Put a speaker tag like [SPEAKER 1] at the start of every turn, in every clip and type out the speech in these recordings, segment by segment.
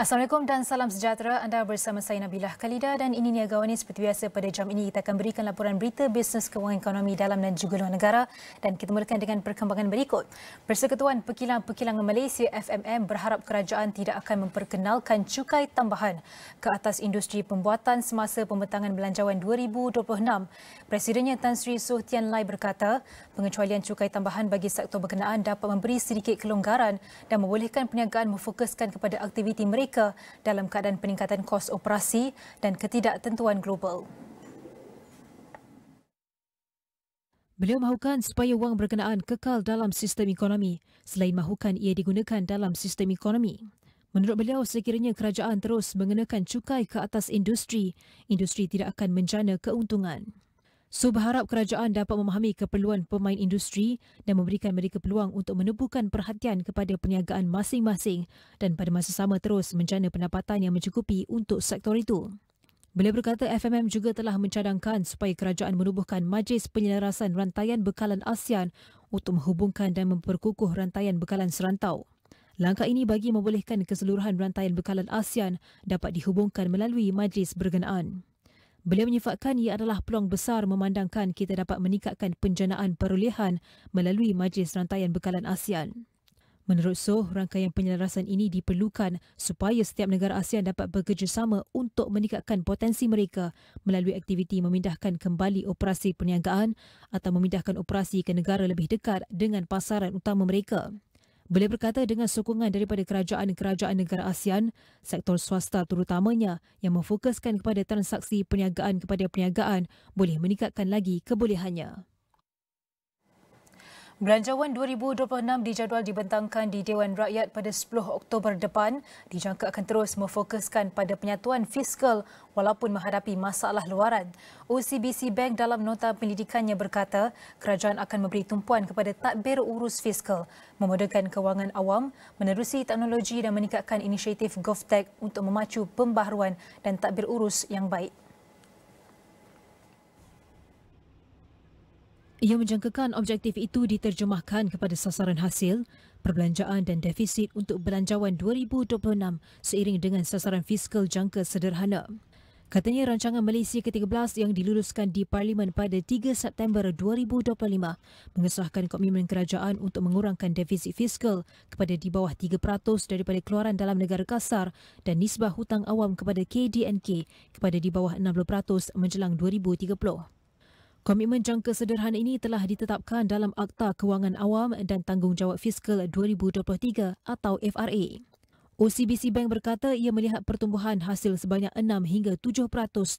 [SPEAKER 1] Assalamualaikum dan salam sejahtera. Anda bersama saya Nabilah, Khaleeda, dan ini Niaga AWANI. Seperti biasa pada jam ini kita akan berikan laporan berita bisnes kewangan ekonomi dalam dan juga luar negara, dan kita mulakan dengan perkembangan berikut. Persekutuan Pekilang-Pekilangan Malaysia FMM berharap kerajaan tidak akan memperkenalkan cukai tambahan ke atas industri pembuatan semasa pembentangan Belanjawan 2026. Presidennya Tan Sri Soh Tian Lai berkata, pengecualian cukai tambahan bagi sektor berkenaan dapat memberi sedikit kelonggaran dan membolehkan perniagaan memfokuskan kepada aktiviti mereka dalam keadaan peningkatan kos operasi dan ketidaktentuan global.
[SPEAKER 2] Beliau mahukan supaya wang berkenaan kekal dalam sistem ekonomi selain mahukan ia digunakan dalam sistem ekonomi. Menurut beliau, sekiranya kerajaan terus mengenakan cukai ke atas industri tidak akan menjana keuntungan. So berharap kerajaan dapat memahami keperluan pemain industri dan memberikan mereka peluang untuk menepukan perhatian kepada perniagaan masing-masing dan pada masa sama terus menjana pendapatan yang mencukupi untuk sektor itu. Beliau berkata FMM juga telah mencadangkan supaya kerajaan menubuhkan Majlis Penyelarasan Rantaian Bekalan ASEAN untuk menghubungkan dan memperkukuh rantaian bekalan serantau. Langkah ini bagi membolehkan keseluruhan rantaian bekalan ASEAN dapat dihubungkan melalui majlis berkenaan. Beliau menyifatkan ia adalah peluang besar memandangkan kita dapat meningkatkan penjanaan perolehan melalui Majlis Rantaian Bekalan ASEAN. Menurut Soh, rangkaian penyelarasan ini diperlukan supaya setiap negara ASEAN dapat bekerjasama untuk meningkatkan potensi mereka melalui aktiviti memindahkan kembali operasi perniagaan atau memindahkan operasi ke negara lebih dekat dengan pasaran utama mereka. Beliau berkata dengan sokongan daripada kerajaan-kerajaan negara ASEAN, sektor swasta terutamanya yang memfokuskan kepada transaksi perniagaan kepada perniagaan boleh meningkatkan lagi kebolehannya.
[SPEAKER 1] Belanjawan 2026 dijadual dibentangkan di Dewan Rakyat pada 10 Oktober depan, dijangka akan terus memfokuskan pada penyatuan fiskal walaupun menghadapi masalah luaran. OCBC Bank dalam nota penyelidikannya berkata, kerajaan akan memberi tumpuan kepada tadbir urus fiskal, memudahkan kewangan awam, menerusi teknologi dan meningkatkan inisiatif GovTech untuk memacu pembaharuan dan tadbir urus yang baik.
[SPEAKER 2] Ia menjangkakan objektif itu diterjemahkan kepada sasaran hasil, perbelanjaan dan defisit untuk Belanjawan 2026 seiring dengan sasaran fiskal jangka sederhana. Katanya rancangan Malaysia ke-13 yang diluluskan di Parlimen pada 3 September 2025 mengesahkan komitmen kerajaan untuk mengurangkan defisit fiskal kepada di bawah 3% daripada keluaran dalam negara kasar dan nisbah hutang awam kepada KDNK kepada di bawah 60% menjelang 2030. Komitmen jangka sederhana ini telah ditetapkan dalam Akta Kewangan Awam dan Tanggungjawab Fiskal 2023 atau FRA. OCBC Bank berkata ia melihat pertumbuhan hasil sebanyak 6 hingga 7%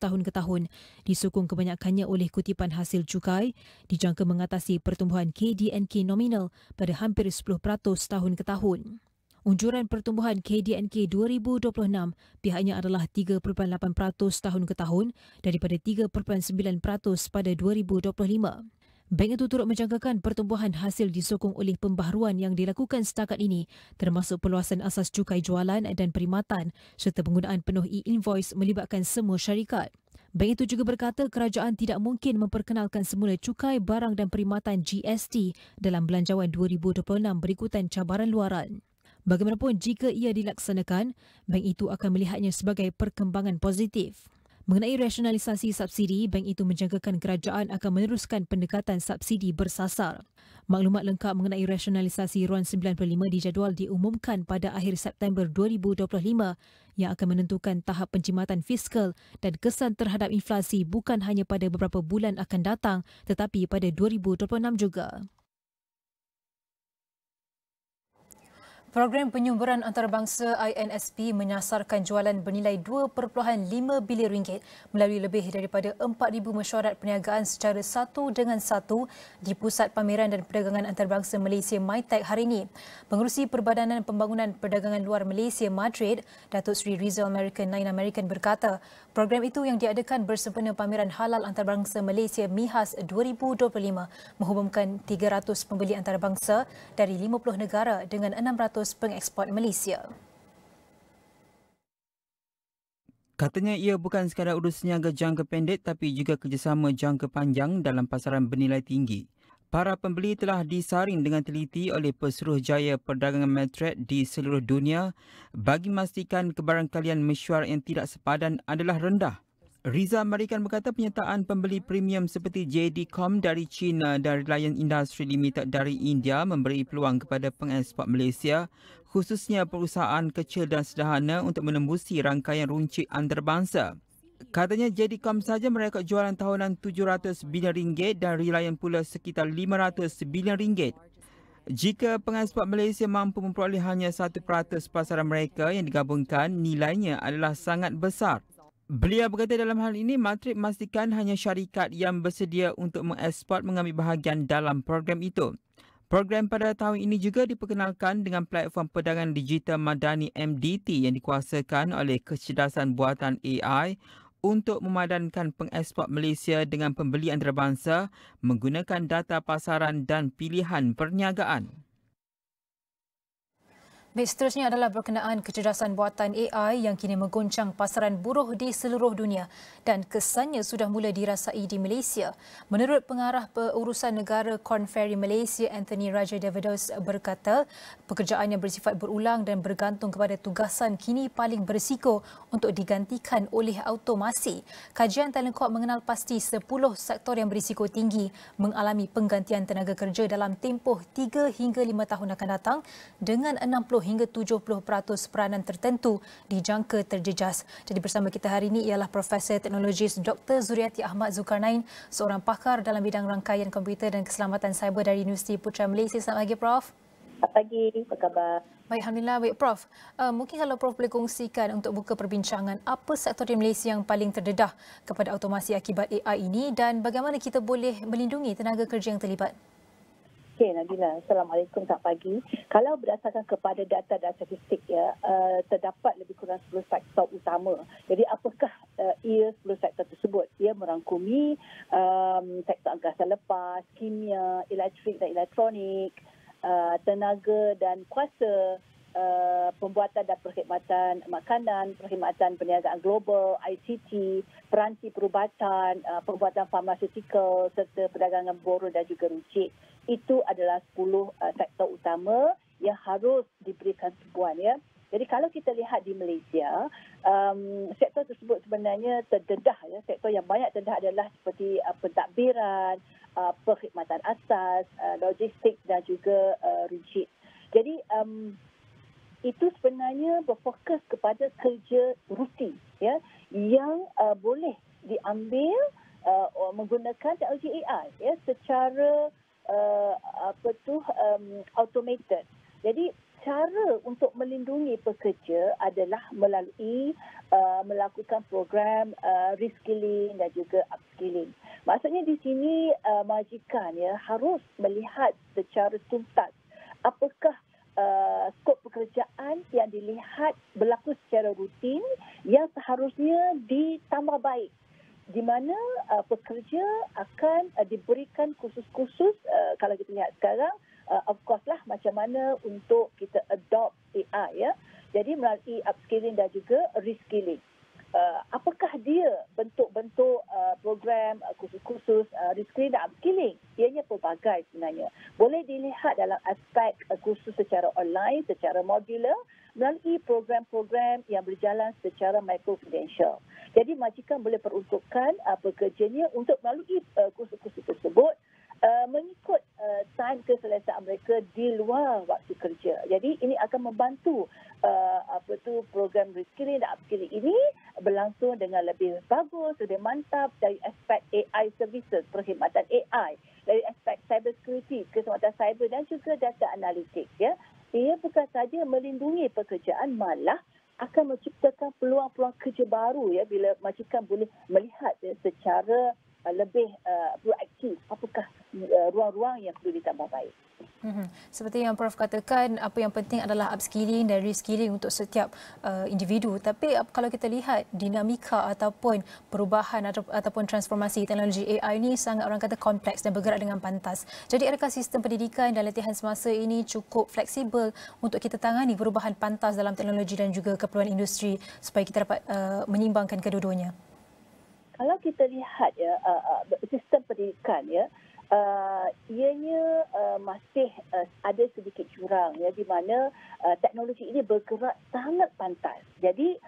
[SPEAKER 2] tahun ke tahun, disokong kebanyakannya oleh kutipan hasil cukai, dijangka mengatasi pertumbuhan KDNK nominal pada hampir 10% tahun ke tahun. Unjuran pertumbuhan KDNK 2026 pihaknya adalah 3.8% tahun ke tahun daripada 3.9% pada 2025. Bank itu turut menjangkakan pertumbuhan hasil disokong oleh pembaharuan yang dilakukan setakat ini termasuk perluasan asas cukai jualan dan perkhidmatan serta penggunaan penuh e-invoice melibatkan semua syarikat. Bank itu juga berkata kerajaan tidak mungkin memperkenalkan semula cukai barang dan perkhidmatan GST dalam Belanjawan 2026 berikutan cabaran luaran. Bagaimanapun, jika ia dilaksanakan, bank itu akan melihatnya sebagai perkembangan positif. Mengenai rasionalisasi subsidi, bank itu menjangkakan kerajaan akan meneruskan pendekatan subsidi bersasar. Maklumat lengkap mengenai rasionalisasi RON 95 dijadual diumumkan pada akhir September 2025 yang akan menentukan tahap penjimatan fiskal dan kesan terhadap inflasi bukan hanya pada beberapa bulan akan datang tetapi pada 2026 juga.
[SPEAKER 1] Program penyumburan antarabangsa INSP menyasarkan jualan bernilai RM2.5 bilion melalui lebih daripada 4,000 mesyuarat perniagaan secara satu dengan satu di Pusat Pameran dan Perdagangan Antarabangsa Malaysia MITEC hari ini. Pengerusi Perbadanan Pembangunan Perdagangan Luar Malaysia Madrid, Datuk Seri Rizal American 9 American berkata, program itu yang diadakan bersempena Pameran Halal Antarabangsa Malaysia MIHAS 2025 menghubungkan 300 pembeli antarabangsa dari 50 negara dengan 600 pengeksport Malaysia.
[SPEAKER 3] Katanya ia bukan sekadar urus niaga jangka pendek tapi juga kerjasama jangka panjang dalam pasaran bernilai tinggi. Para pembeli telah disaring dengan teliti oleh Pesuruhjaya Perdagangan Matret di seluruh dunia bagi memastikan kebarangkalian mesyuarat yang tidak sepadan adalah rendah. Riza Marikan berkata penyertaan pembeli premium seperti JD.com dari China dan Reliance Industry Limited dari India memberi peluang kepada pengeksport Malaysia, khususnya perusahaan kecil dan sederhana untuk menembusi rangkaian runcit antarabangsa. Katanya JD.com saja merekod jualan tahunan 700 bilion ringgit dan Reliance pula sekitar 500 bilion ringgit. Jika pengeksport Malaysia mampu memperoleh hanya 1% pasaran mereka yang digabungkan, nilainya adalah sangat besar. Beliau berkata dalam hal ini, Matret memastikan hanya syarikat yang bersedia untuk mengeksport mengambil bahagian dalam program itu. Program pada tahun ini juga diperkenalkan dengan platform perdagangan digital madani MDT yang dikuasakan oleh kecerdasan buatan AI untuk memadankan pengeksport Malaysia dengan pembeli antarabangsa menggunakan data pasaran dan pilihan perniagaan.
[SPEAKER 1] Baik, seterusnya adalah berkenaan kecerdasan buatan AI yang kini mengguncang pasaran buruh di seluruh dunia dan kesannya sudah mula dirasai di Malaysia. Menurut Pengarah Perurusan Negara Korn Ferry Malaysia, Anthony Raja Davidos berkata, pekerjaan yang bersifat berulang dan bergantung kepada tugasan kini paling berisiko untuk digantikan oleh automasi. Kajian talent corp mengenal pasti 10 sektor yang berisiko tinggi mengalami penggantian tenaga kerja dalam tempoh 3 hingga 5 tahun akan datang dengan 60 hingga 70% peranan tertentu dijangka terjejas. Jadi bersama kita hari ini ialah Profesor Teknologis Dr. Zuriati Ahmad Zulkarnain, seorang pakar dalam bidang rangkaian komputer dan keselamatan cyber dari Universiti Putra Malaysia. Selamat pagi, Prof.
[SPEAKER 4] Selamat pagi, apa khabar?
[SPEAKER 1] Baik, Alhamdulillah. Baik, Prof. Mungkin kalau Prof boleh kongsikan untuk buka perbincangan, apa sektor di Malaysia yang paling terdedah kepada automasi akibat AI ini dan bagaimana kita boleh melindungi tenaga kerja yang terlibat?
[SPEAKER 4] Okey, Nabilah. Assalamualaikum, selamat pagi. Kalau berdasarkan kepada data-data statistik, terdapat lebih kurang 10 sektor utama. Jadi apakah ia 10 sektor tersebut? Ia merangkumi sektor angkasa lepas, kimia, elektrik dan elektronik, tenaga dan kuasa, pembuatan dan perkhidmatan makanan, perkhidmatan perniagaan global, ICT, peranti perubatan, pembuatan farmaseutical serta perdagangan borong dan juga runcit. Itu adalah 10 sektor utama yang harus diberikan tumpuan, ya. Jadi kalau kita lihat di Malaysia, sektor tersebut sebenarnya terdedah, ya. Sektor yang banyak terdedah adalah seperti pentadbiran, perkhidmatan asas, logistik dan juga runcit. Jadi itu sebenarnya berfokus kepada kerja rutin, ya, yang boleh diambil menggunakan teknologi AI, ya, secara automated. Jadi cara untuk melindungi pekerja adalah melalui melakukan program reskilling dan juga upskilling. Maksudnya di sini majikan, ya, harus melihat secara tuntas apakah skop pekerjaan yang dilihat berlaku secara rutin yang seharusnya ditambah baik, di mana pekerja akan diberikan kursus-kursus kalau kita lihat sekarang, of course lah macam mana untuk kita adopt AI, ya. Jadi melalui upskilling dan juga reskilling. Apakah dia bentuk-bentuk program kursus-kursus reskilling dan upskilling? Ianya pelbagai sebenarnya. Boleh dilihat dalam aspek kursus secara online, secara modular, melalui program-program yang berjalan secara micro-credential. Jadi majikan boleh peruntukkan pekerjanya untuk melalui kursus-kursus tersebut mengikut time keselesaan mereka di luar waktu kerja. Jadi ini akan membantu program reskilling dan upskilling ini berlangsung dengan lebih bagus, lebih mantap dari aspek AI services, perkhidmatan AI, dari aspek cyber security, keselamatan cyber dan juga data analitik, ya. Ia bukan saja melindungi pekerjaan, malah akan menciptakan peluang-peluang kerja baru, ya, bila majikan boleh melihat, ya, secara lebih proaktif apakah ruang-ruang yang perlu ditambah baik.
[SPEAKER 1] Seperti yang Prof katakan, apa yang penting adalah upskilling dan reskilling untuk setiap individu. Tapi kalau kita lihat dinamika ataupun perubahan ataupun transformasi teknologi AI ini sangat, orang kata, kompleks dan bergerak dengan pantas. Jadi adakah sistem pendidikan dan latihan semasa ini cukup fleksibel untuk kita tangani perubahan pantas dalam teknologi dan juga keperluan industri supaya kita dapat menyimbangkan kedua-duanya?
[SPEAKER 4] Kalau kita lihat, ya, sistem pendidikan, ya, ianya masih ada sedikit jurang ya, di mana teknologi ini bergerak sangat pantas. Jadi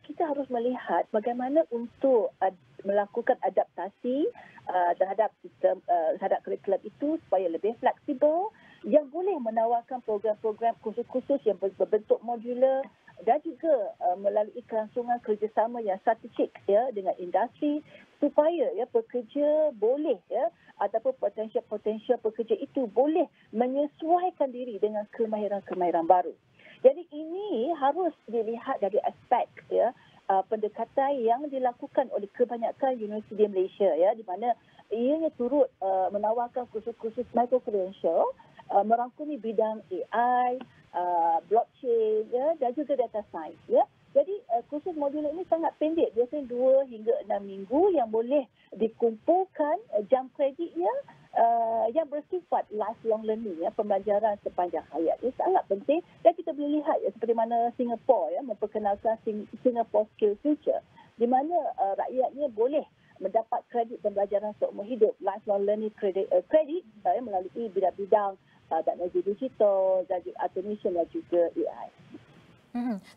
[SPEAKER 4] kita harus melihat bagaimana untuk melakukan adaptasi terhadap sistem terhadap kurikulum itu supaya lebih fleksibel, yang boleh menawarkan program-program khusus-khusus yang berbentuk modular dan juga melalui kelangsungan kerjasama yang strategik ya dengan industri, supaya ya pekerja boleh ya ataupun potensial pekerja itu boleh menyesuaikan diri dengan kemahiran-kemahiran baru. Jadi ini harus dilihat dari aspek ya pendekatan yang dilakukan oleh kebanyakan universiti di Malaysia ya, di mana ianya turut menawarkan kursus-kursus micro-credential merangkumi bidang AI, blockchain ya, dan juga data science ya. Jadi kursus modular ini sangat pendek, biasanya 2 hingga 6 minggu yang boleh dikumpulkan jam kreditnya yang bersifat lifelong learning ya, pembelajaran sepanjang hayat. Ini sangat penting dan kita boleh lihat ya seperti mana Singapura ya memperkenalkan Singapore Skill Future, di mana rakyatnya boleh mendapat kredit pembelajaran seumur hidup, lifelong learning credit melalui bidang-bidang teknologi digital, dan automation dan juga AI.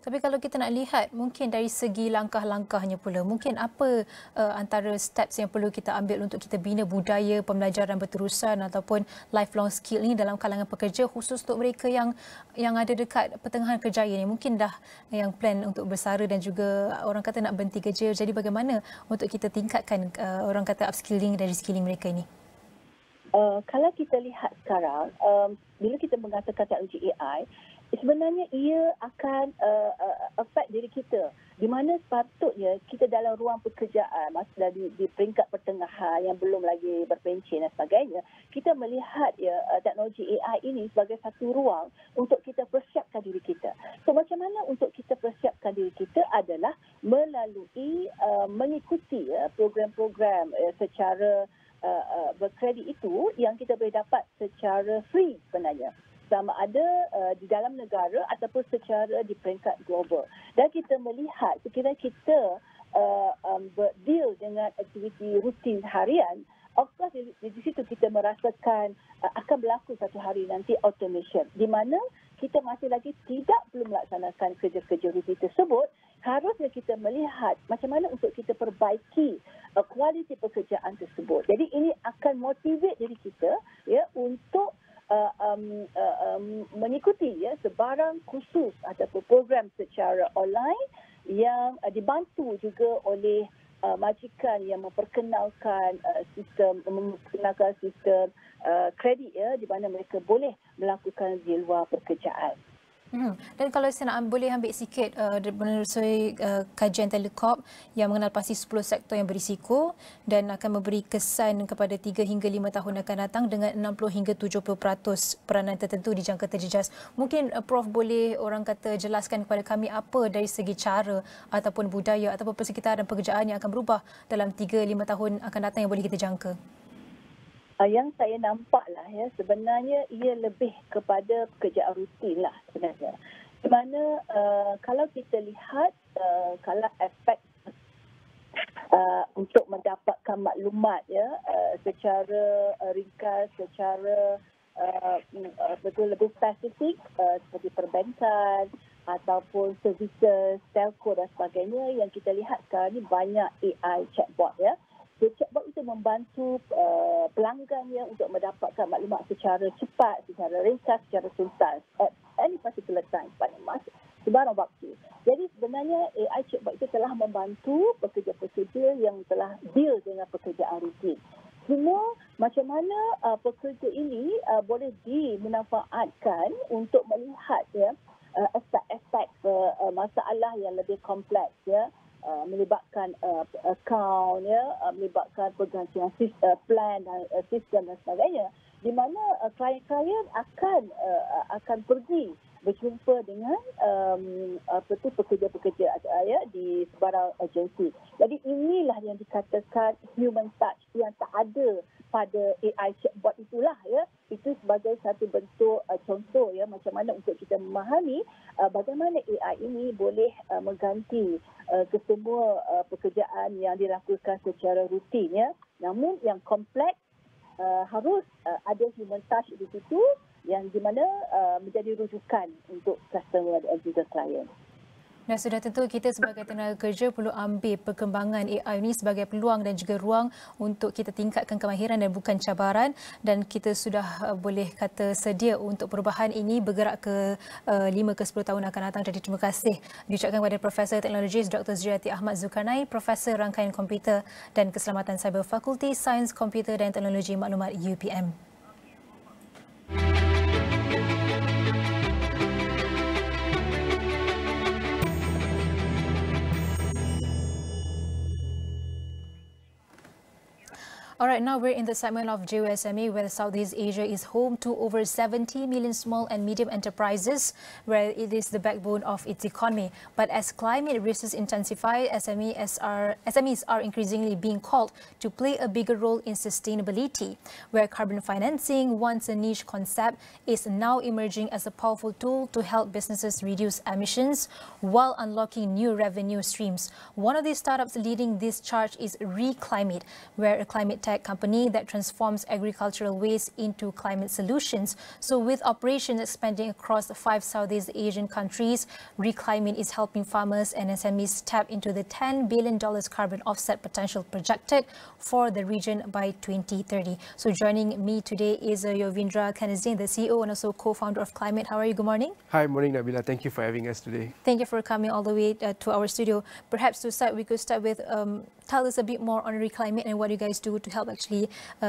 [SPEAKER 1] Tapi kalau kita nak lihat mungkin dari segi langkah-langkahnya pula, mungkin apa antara steps yang perlu kita ambil untuk kita bina budaya pembelajaran berterusan ataupun lifelong skill ni dalam kalangan pekerja, khusus untuk mereka yang ada dekat pertengahan kerjaya ni, mungkin dah yang plan untuk bersara dan juga orang kata nak berhenti kerja. Jadi bagaimana untuk kita tingkatkan orang kata upskilling dan reskilling mereka ini?
[SPEAKER 4] Kalau kita lihat sekarang, bila kita mengatakan teknologi AI, sebenarnya ia akan affect diri kita, di mana sepatutnya kita dalam ruang pekerjaan masa di peringkat pertengahan yang belum lagi berpencen dan sebagainya, kita melihat ya teknologi AI ini sebagai satu ruang untuk kita persiapkan diri kita. So macam mana untuk kita persiapkan diri kita adalah melalui mengikuti program-program secara berkredit itu yang kita boleh dapat secara free sebenarnya, sama ada di dalam negara ataupun secara di peringkat global. Dan kita melihat sekiranya kita berdeal dengan aktiviti rutin harian, of course di situ kita merasakan akan berlaku satu hari nanti automation, di mana kita masih lagi belum melaksanakan kerja-kerja rutin tersebut. Harusnya kita melihat macam mana untuk kita perbaiki kualiti pekerjaan tersebut. Jadi ini akan motivate diri kita ya untuk mengikuti ya sebarang kursus ataupun program secara online yang dibantu juga oleh majikan yang memperkenalkan sistem kredit ya, di mana mereka boleh melakukan di luar pekerjaan.
[SPEAKER 1] Dan kalau saya nak boleh ambil sikit menelusuri kajian Telecorp yang mengenal pasti 10 sektor yang berisiko dan akan memberi kesan kepada 3 hingga 5 tahun akan datang dengan 60 hingga 70% peranan tertentu dijangka terjejas. Mungkin Prof boleh orang kata jelaskan kepada kami apa dari segi cara ataupun budaya ataupun persekitaran pekerjaan yang akan berubah dalam 3-5 tahun akan datang yang boleh kita jangka.
[SPEAKER 4] Yang saya nampak lah ya, sebenarnya ia lebih kepada pekerjaan rutin lah sebenarnya. Di mana kalau kita lihat kalau aspek untuk mendapatkan maklumat ya secara ringkas, secara betul lebih spesifik seperti perbankan ataupun services, telco dan sebagainya, yang kita lihat sekarang ni banyak AI chatbot ya. So, chatbot itu membantu pelanggannya untuk mendapatkan maklumat secara cepat, secara ringkas, secara tuntas at any particular time pada masa sebarang waktu. Jadi sebenarnya AI chatbot itu telah membantu pekerja-pekerja yang telah deal dengan pekerjaan rutin. Cuma macam mana pekerja ini boleh dimanfaatkan untuk melihat ya aspek-aspek masalah yang lebih kompleks ya, melibatkan akaun ya, melibatkan pergantian plan dan sistem dan sebagainya, di mana klien-klien akan pergi berjumpa dengan pekerja-pekerja ya di sebarang agensi. Jadi inilah yang dikatakan human touch yang tak ada pada AI chatbot itulah ya. Itu sebagai satu bentuk contoh ya macam mana untuk kita memahami bagaimana AI ini boleh mengganti kesemua pekerjaan yang dilakukan secara rutin ya. Namun yang kompleks harus ada human touch di situ yang di mana menjadi rujukan untuk customer dan juga klien.
[SPEAKER 1] Dan sudah tentu kita sebagai tenaga kerja perlu ambil perkembangan AI ini sebagai peluang dan juga ruang untuk kita tingkatkan kemahiran dan bukan cabaran, dan kita sudah boleh kata sedia untuk perubahan ini bergerak ke 5 ke 10 tahun akan datang. Jadi terima kasih diucapkan kepada Profesor Teknologis Dr. Zuriati Ahmad Zulkarnain, Profesor Rangkaian Komputer dan Keselamatan Cyber Fakulti Sains Komputer dan Teknologi Maklumat UPM. All right, now we're in the segment of Jiwa SME, where Southeast Asia is home to over 70 million small and medium enterprises, where it is the backbone of its economy. But as climate risks intensify, SMEs are increasingly being called to play a bigger role in sustainability, where carbon financing, once a niche concept, is now emerging as a powerful tool to help businesses reduce emissions while unlocking new revenue streams. One of these startups leading this charge is Reclimate, where a climate tech company that transforms agricultural waste into climate solutions. So with operations expanding across 5 Southeast Asian countries, Reclimate is helping farmers and SMEs tap into the $10 billion carbon offset potential projected for the region by 2030. So joining me today is Yovindra Kanazin, the CEO and also co-founder of Climate. How are you? Good morning.
[SPEAKER 5] Hi, morning Nabilah. Thank you for having us today.
[SPEAKER 1] Thank you for coming all the way to our studio. Perhaps to start, we could start with tell us a bit more on Reclimate and what you guys do to help actually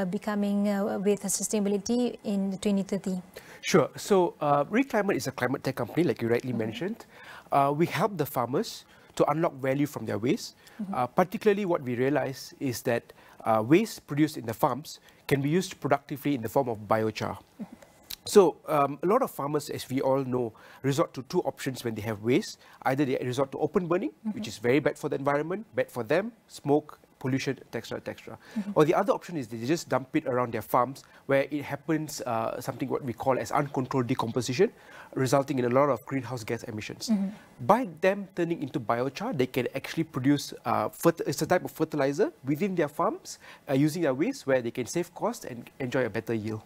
[SPEAKER 1] becoming with sustainability in 2030.
[SPEAKER 5] Sure. So Reclimate is a climate tech company, like you rightly mentioned. We help the farmers to unlock value from their waste. Particularly what we realize is that waste produced in the farms can be used productively in the form of biochar. So a lot of farmers, as we all know, resort to 2 options when they have waste. Either they resort to open burning, which is very bad for the environment, bad for them, smoke, pollution, etc., etc. Or the other option is they just dump it around their farms, where it happens something what we call as uncontrolled decomposition, resulting in a lot of greenhouse gas emissions. By them turning into biochar, they can actually produce it's a type of fertilizer within their farms using their waste, where they can save costs and enjoy a better yield.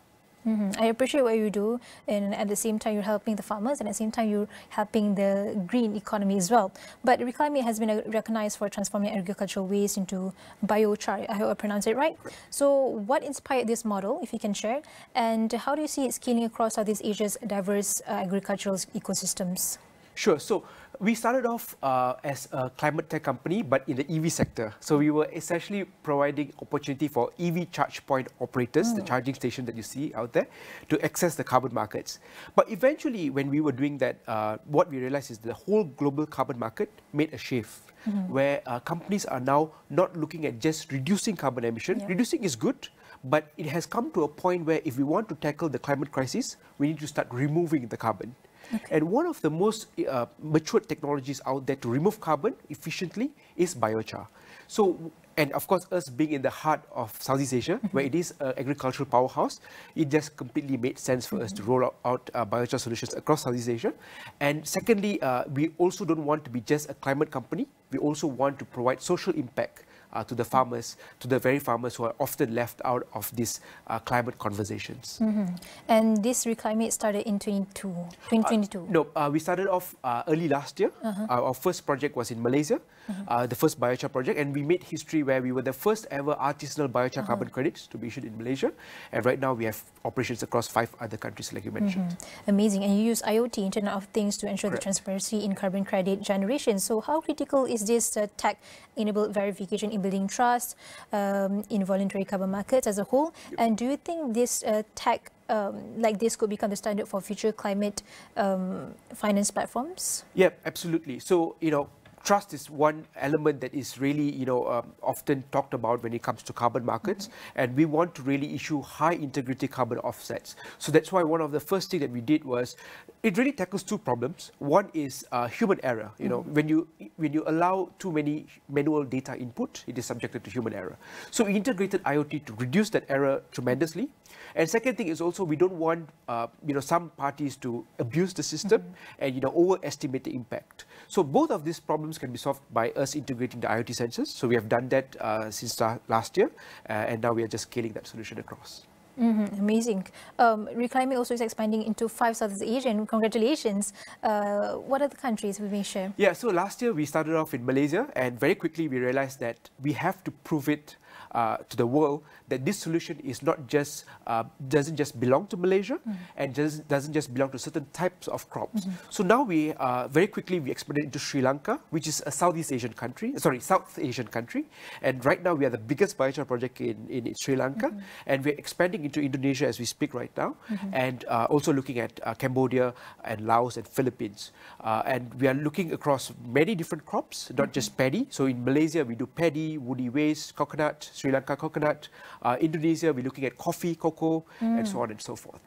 [SPEAKER 1] I appreciate what you do, and at the same time you're helping the farmers, and at the same time you're helping the green economy as well. But Reclimate has been recognized for transforming agricultural waste into biochar. I hope I pronounced it right. So what inspired this model, if you can share, and how do you see it scaling across Southeast Asia's diverse agricultural ecosystems?
[SPEAKER 5] Sure. So we started off as a climate tech company, but in the EV sector. So we were essentially providing opportunity for EV charge point operators, the charging station that you see out there, to access the carbon markets. But eventually, when we were doing that, what we realized is the whole global carbon market made a shift, where companies are now not looking at just reducing carbon emission. Reducing is good, but it has come to a point where if we want to tackle the climate crisis, we need to start removing the carbon. And one of the most matured technologies out there to remove carbon efficiently is biochar. So, and of course, us being in the heart of Southeast Asia, where it is an agricultural powerhouse, it just completely made sense for us to roll out biochar solutions across Southeast Asia. And secondly, we also don't want to be just a climate company. We also want to provide social impact to the farmers, to the very farmers who are often left out of these climate conversations.
[SPEAKER 1] And this Reclimate started in 2022?
[SPEAKER 5] No, we started off early last year. Our first project was in Malaysia, the first biochar project, and we made history where we were the first ever artisanal biochar carbon credits to be issued in Malaysia. And right now we have operations across 5 other countries, like you mentioned.
[SPEAKER 1] Amazing. And you use IoT, Internet of Things, to ensure the transparency in carbon credit generation. So how critical is this tech-enabled verification in building trust in voluntary carbon markets as a whole? And do you think this tech like this could become the standard for future climate finance platforms?
[SPEAKER 5] Yeah, absolutely. So, trust is one element that is really, often talked about when it comes to carbon markets, and we want to really issue high integrity carbon offsets. So that's why one of the first things that we did was, it really tackles 2 problems. One is human error. When you allow too many manual data input, it is subjected to human error. So we integrated IoT to reduce that error tremendously. And second thing is also, we don't want some parties to abuse the system and overestimate the impact. So both of these problems can be solved by us integrating the IoT sensors. So we have done that since last year, and now we are just scaling that solution across.
[SPEAKER 1] Amazing. Reclaiming also is expanding into 5 Southeast Asian. Congratulations. What are the countries we may share?
[SPEAKER 5] Yeah, so last year we started off in Malaysia, and very quickly we realized that we have to prove it to the world that this solution is not just doesn't just belong to Malaysia and doesn't just belong to certain types of crops. So now we very quickly we expanded into Sri Lanka, which is a South Asian country, and right now we are the biggest biochar project in Sri Lanka, and we're expanding into Indonesia as we speak right now, and also looking at Cambodia and Laos and Philippines, and we are looking across many different crops, not just paddy. So in Malaysia we do paddy, woody waste, coconut, Sri Lanka coconut. Indonesia, we're looking at coffee, cocoa, and so on and so forth.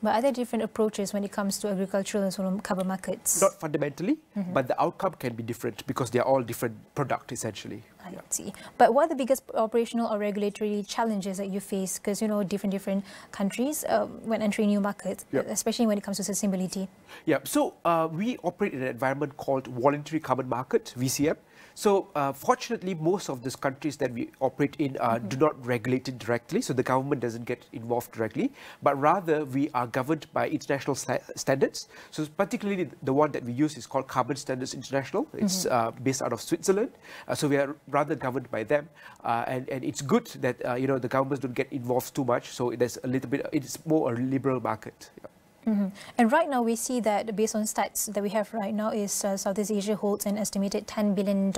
[SPEAKER 1] But are there different approaches when it comes to agricultural and sort of carbon markets?
[SPEAKER 5] Not fundamentally, but the outcome can be different because they are all different products essentially.
[SPEAKER 1] I see. But what are the biggest operational or regulatory challenges that you face? Because, you know, different countries when entering new markets, especially when it comes to sustainability.
[SPEAKER 5] Yeah, so we operate in an environment called voluntary carbon market, VCM. So fortunately, most of these countries that we operate in do not regulate it directly, so the government doesn't get involved directly, but rather we are governed by international standards. So particularly the one that we use is called Carbon Standards International. It's based out of Switzerland, so we are rather governed by them, and it's good that the governments don't get involved too much. So there's a little bit. It's more a liberal market. Yeah.
[SPEAKER 1] And right now we see that based on stats that we have right now is Southeast Asia holds an estimated $10 billion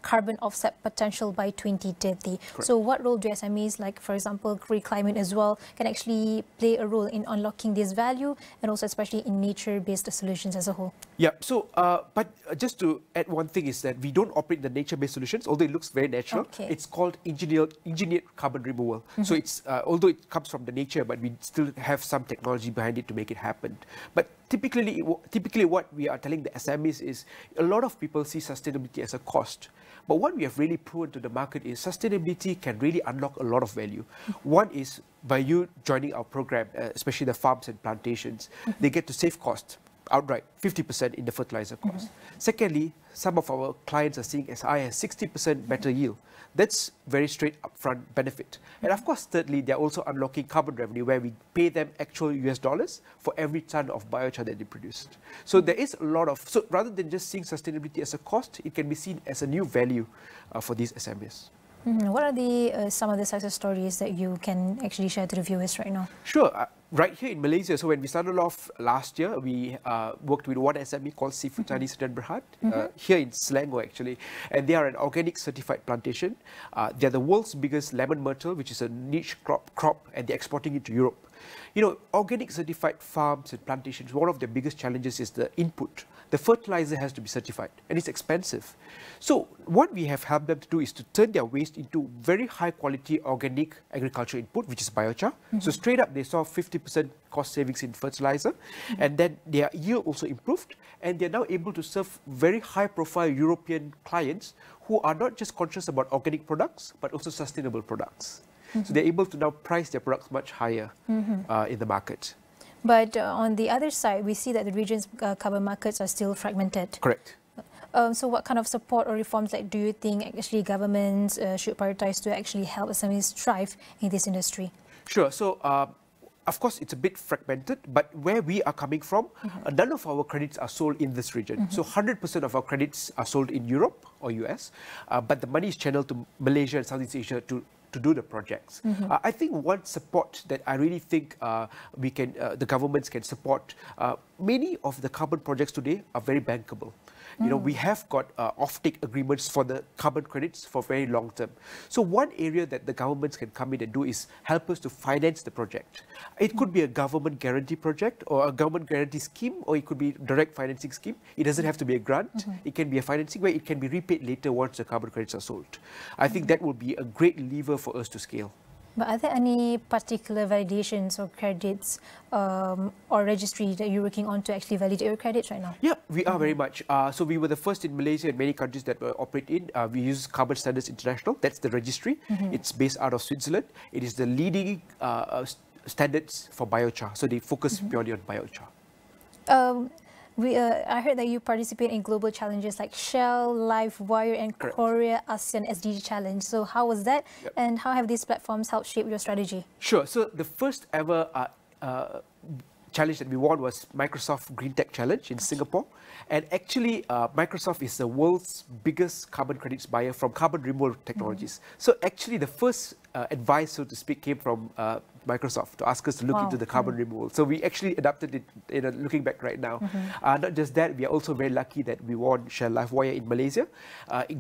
[SPEAKER 1] carbon offset potential by 2030. Correct. So what role do SMEs, like for example Reclaiming as well, can actually play a role in unlocking this value, and also especially in nature-based solutions as a whole?
[SPEAKER 5] Yeah, so but just to add one thing is that we don't operate the nature-based solutions, although it looks very natural. Okay. It's called engineered carbon removal. So it's although it comes from the nature, but we still have some technology behind it to make it happen. But typically what we are telling the SMEs is a lot of people see sustainability as a cost. But what we have really proven to the market is sustainability can really unlock a lot of value. One is by you joining our program, especially the farms and plantations, they get to save costs outright, 50% in the fertilizer cost. Secondly, some of our clients are seeing as high as 60% better yield. That's very straight upfront benefit. And of course, thirdly, they're also unlocking carbon revenue where we pay them actual US dollars for every ton of biochar that they produced. So there is a lot of, so rather than just seeing sustainability as a cost, it can be seen as a new value for these SMEs.
[SPEAKER 1] What are some of the success stories that you can actually share to the viewers right now?
[SPEAKER 5] Sure. Right here in Malaysia, so when we started off last year, we worked with one SME called Seafood Chinese Sedan Berhad, here in Selangor actually, and they are an organic certified plantation. They're the world's biggest lemon myrtle, which is a niche crop, and they're exporting it to Europe. You know, organic certified farms and plantations, one of their biggest challenges is the input. The fertilizer has to be certified, and it's expensive. So what we have helped them to do is to turn their waste into very high quality organic agricultural input, which is biochar. So straight up, they saw 50% cost savings in fertilizer, and then their yield also improved, and they're now able to serve very high profile European clients who are not just conscious about organic products, but also sustainable products. So they're able to now price their products much higher in the market.
[SPEAKER 1] But on the other side, we see that the region's carbon markets are still fragmented.
[SPEAKER 5] Correct.
[SPEAKER 1] So what kind of support or reforms do you think actually governments should prioritize to actually help SMEs thrive in this industry?
[SPEAKER 5] Sure. So of course, it's a bit fragmented, but where we are coming from, none of our credits are sold in this region. So 100% of our credits are sold in Europe or US, but the money is channeled to Malaysia and Southeast Asia to do the projects. I think one support that I really think the governments can support, many of the carbon projects today are very bankable. You know, we have got off-take agreements for the carbon credits for very long term. So one area that the governments can come in and do is help us to finance the project. It could be a government guarantee project or a government guarantee scheme, or it could be direct financing scheme. It doesn't have to be a grant. It can be a financing where it can be repaid later once the carbon credits are sold. I think that would be a great lever for us to scale.
[SPEAKER 1] But are there any particular validations or credits or registry that you're working on to actually validate your credits right now?
[SPEAKER 5] Yeah, we are very much. So we were the first in Malaysia and many countries that we operate in. We use Carbon Standards International. That's the registry. It's based out of Switzerland. It is the leading standards for biochar. So they focus purely on biochar.
[SPEAKER 1] I heard that you participate in global challenges like Shell, LiveWire, and
[SPEAKER 5] Correct.
[SPEAKER 1] Korea ASEAN SDG Challenge. So how was that, and how have these platforms helped shape your strategy?
[SPEAKER 5] Sure. So the first ever challenge that we won was Microsoft Green Tech Challenge in Singapore. And actually, Microsoft is the world's biggest carbon credits buyer from carbon removal technologies. So actually, the first advice, so to speak, came from Microsoft to ask us to look into the carbon removal. So we actually adapted it, looking back right now. Not just that, we are also very lucky that we won Shell LiveWire in Malaysia.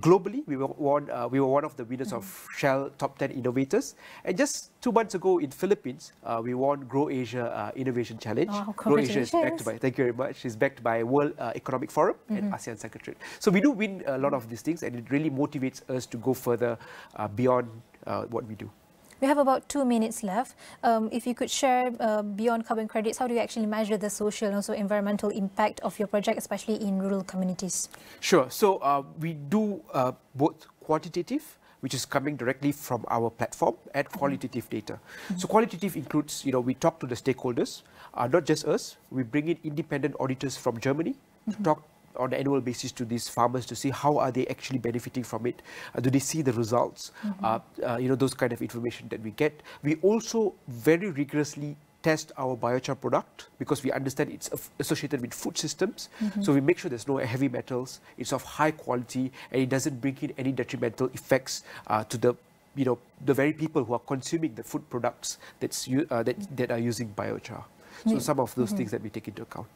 [SPEAKER 5] Globally, we were one of the winners of Shell Top 10 Innovators. And just 2 months ago in Philippines, we won Grow Asia Innovation Challenge.
[SPEAKER 1] Wow,
[SPEAKER 5] Grow Asia is backed
[SPEAKER 1] congratulations.
[SPEAKER 5] by, thank you very much, is backed by World Economic Forum and ASEAN Secretariat. So we do win a lot of these things, and it really motivates us to go further beyond what we do.
[SPEAKER 1] We have about 2 minutes left. If you could share beyond carbon credits, how do you actually measure the social and also environmental impact of your project, especially in rural communities?
[SPEAKER 5] Sure. So we do both quantitative, which is coming directly from our platform, and qualitative data. So qualitative includes, we talk to the stakeholders, not just us. We bring in independent auditors from Germany to talk on an annual basis to these farmers to see how are they actually benefiting from it. Do they see the results? Those kind of information that we get. We also very rigorously test our biochar product because we understand it's associated with food systems. So we make sure there's no heavy metals, it's of high quality, and it doesn't bring in any detrimental effects to the very people who are consuming the food products that are using biochar. So some of those things that we take into account.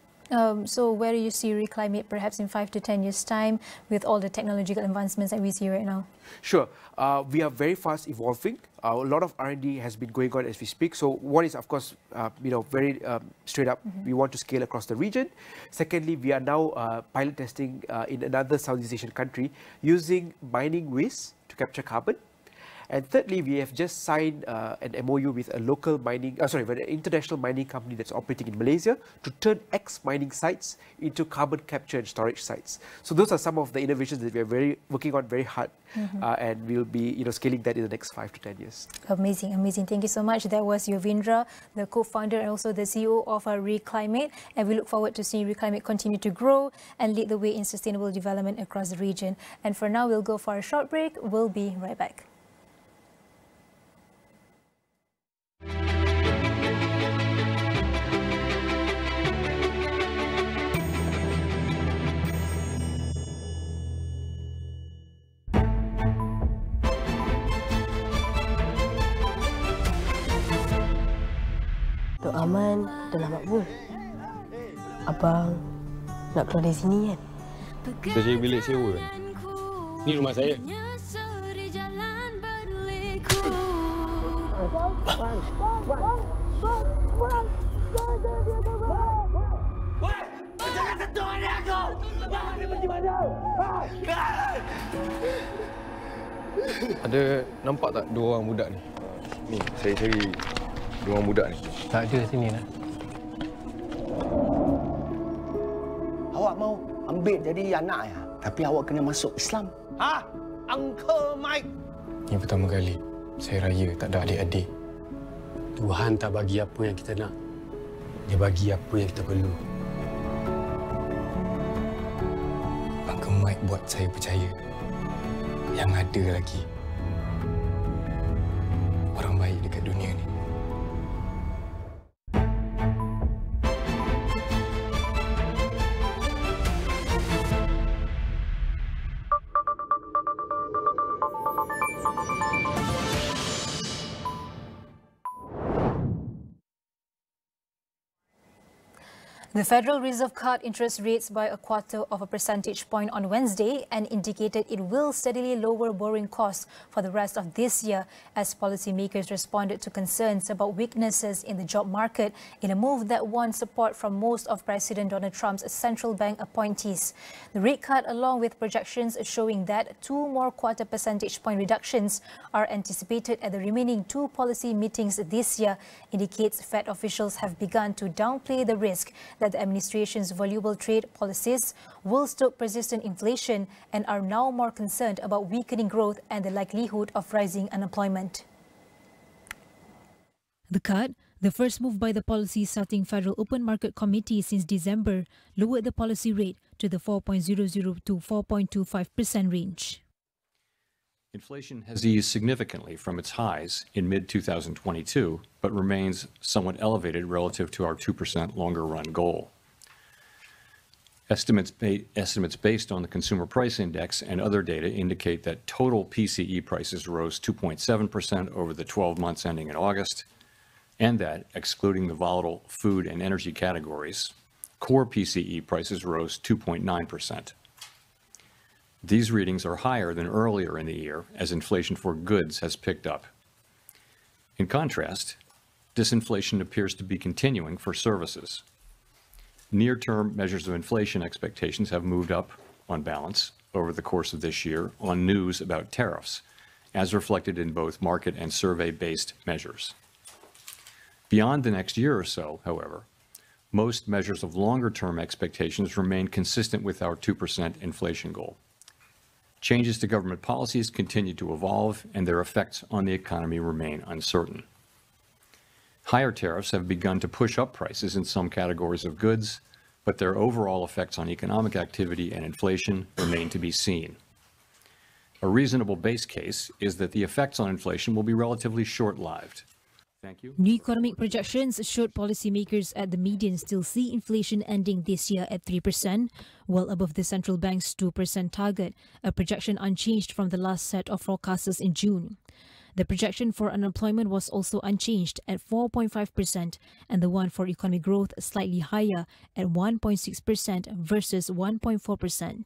[SPEAKER 1] So where do you see Reclimate perhaps in 5 to 10 years' time with all the technological advancements that we see right now?
[SPEAKER 5] Sure. We are very fast evolving. A lot of R&D has been going on as we speak. So one is, of course, very straight up, we want to scale across the region. Secondly, we are now pilot testing in another Southeast Asian country using mining waste to capture carbon. And thirdly, we have just signed an MOU with an international mining company that's operating in Malaysia to turn ex-mining sites into carbon capture and storage sites. So those are some of the innovations that we are working on very hard, and we'll be scaling that in the next 5 to 10 years.
[SPEAKER 1] Amazing, amazing. Thank you so much. That was Yovindra, the co-founder and also the CEO of Reclimate. And we look forward to seeing Reclimate continue to grow and lead the way in sustainable development across the region. And for now, we'll go for a short break. We'll be right back.
[SPEAKER 6] Dok Aman dah nak makbul. Abang nak keluar dari sini kan?
[SPEAKER 7] Kita cari bilik sewa kan? Ni rumah saya.
[SPEAKER 8] Jangan sentuh anak aku! Jangan dia pergi mana?
[SPEAKER 7] Ada nampak tak 2 orang budak ni? Ni, saya cari 2 orang budak ni.
[SPEAKER 9] Tak ada sini lah.
[SPEAKER 8] Awak mau ambil jadi anak ya? Tapi awak kena masuk Islam. Ha? Uncle Mike!
[SPEAKER 7] Ini pertama kali saya raya tak ada adik-adik.
[SPEAKER 9] Tuhan tak bagi apa yang kita nak. Dia bagi apa yang kita perlu.
[SPEAKER 7] Uncle Mike buat saya percaya yang ada lagi orang baik dekat dunia ni.
[SPEAKER 1] The Federal Reserve cut interest rates by 0.25 percentage point on Wednesday and indicated it will steadily lower borrowing costs for the rest of this year as policymakers responded to concerns about weaknesses in the job market in a move that won support from most of President Donald Trump's central bank appointees. The rate cut, along with projections showing that 2 more quarter percentage point reductions are anticipated at the remaining 2 policy meetings this year, indicates Fed officials have begun to downplay the risk that the administration's voluble trade policies will stoke persistent inflation and are now more concerned about weakening growth and the likelihood of rising unemployment.
[SPEAKER 2] The cut, The first move by the policy-setting Federal Open Market Committee since December lowered the policy rate to the 4.00 to 4.25% range.
[SPEAKER 10] Inflation has eased significantly from its highs in mid-2022, but remains somewhat elevated relative to our 2% longer-run goal. Estimates based on the Consumer Price Index and other data indicate that total PCE prices rose 2.7% over the 12 months ending in August, and that, excluding the volatile food and energy categories, core PCE prices rose 2.9%. These readings are higher than earlier in the year as inflation for goods has picked up. In contrast, disinflation appears to be continuing for services. Near-term measures of inflation expectations have moved up on balance over the course of this year on news about tariffs, as reflected in both market and survey-based measures. Beyond the next year or so, however, most measures of longer-term expectations remain consistent with our 2% inflation goal. Changes to government policies continue to evolve, and their effects on the economy remain uncertain. Higher tariffs have begun to push up prices in some categories of goods, but their overall effects on economic activity and inflation remain to be seen. A reasonable base case is that the effects on inflation will be relatively short-lived. Thank you.
[SPEAKER 2] New economic projections showed policymakers at the median still see inflation ending this year at 3%, well above the central bank's 2% target, a projection unchanged from the last set of forecasters in June. The projection for unemployment was also unchanged at 4.5%, and the one for economic growth slightly higher at 1.6% versus 1.4%.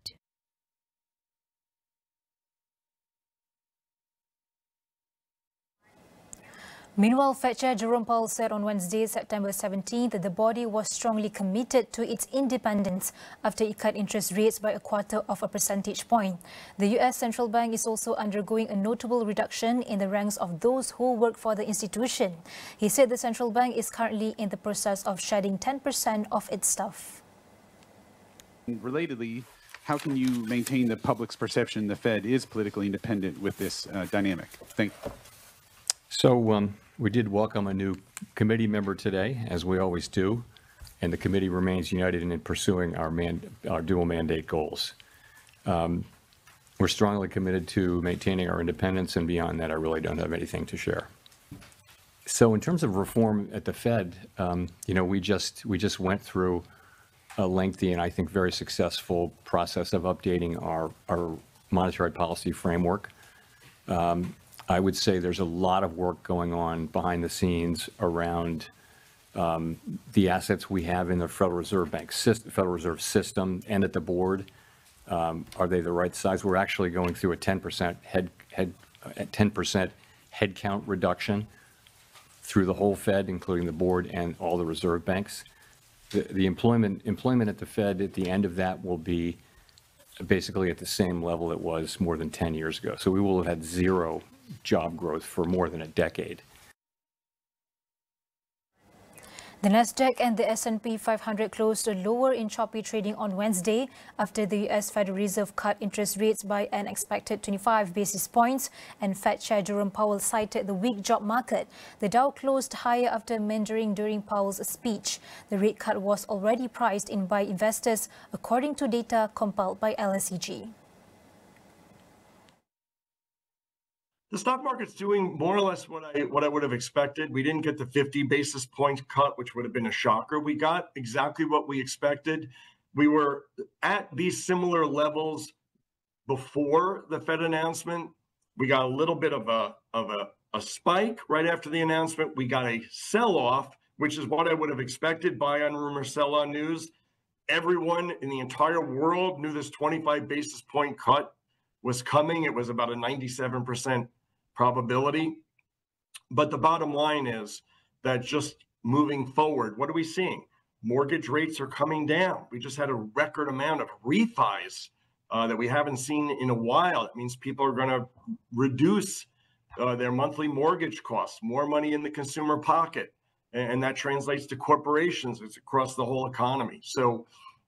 [SPEAKER 1] Meanwhile, Fed Chair Jerome Powell said on Wednesday, September 17th, that the body was strongly committed to its independence after it cut interest rates by 0.25 percentage point. The US Central Bank is also undergoing a notable reduction in the ranks of those who work for the institution. He said the central bank is currently in the process of shedding 10% of its staff.
[SPEAKER 11] Relatedly, how can you maintain the public's perception the Fed is politically independent with this dynamic? Thank you.
[SPEAKER 10] So we did welcome a new committee member today, as we always do, and the committee remains united in pursuing our dual mandate goals. We're strongly committed to maintaining our independence, and beyond that, I really don't have anything to share. So in terms of reform at the Fed, we just went through a lengthy and I think very successful process of updating our monetary policy framework. I would say there's a lot of work going on behind the scenes around the assets we have in the Federal Reserve system and at the board. Are they the right size? We're actually going through a 10% headcount reduction through the whole Fed, including the board and all the reserve banks. The employment at the Fed at the end of that will be basically at the same level it was more than 10 years ago. So we will have had zero job growth for more than a decade.
[SPEAKER 1] The Nasdaq and the S&P 500 closed lower in choppy trading on Wednesday after the US Federal Reserve cut interest rates by an expected 25 basis points, and Fed Chair Jerome Powell cited the weak job market. The Dow closed higher after meandering during Powell's speech. The rate cut was already priced in by investors, according to data compiled by LSEG.
[SPEAKER 12] The stock market's doing more or less what I would have expected. We didn't get the 50 basis point cut, which would have been a shocker. We got exactly what we expected. We were at these similar levels before the Fed announcement. We got a little bit of a spike right after the announcement. We got a sell-off, which is what I would have expected. Buy on rumor, sell on news. Everyone in the entire world knew this 25 basis point cut was coming. It was about a 97% probability. But the bottom line is that just moving forward, what are we seeing? Mortgage rates are coming down. We just had a record amount of refis that we haven't seen in a while. It means people are going to reduce their monthly mortgage costs, more money in the consumer pocket. And that translates to corporations. It's across the whole economy. So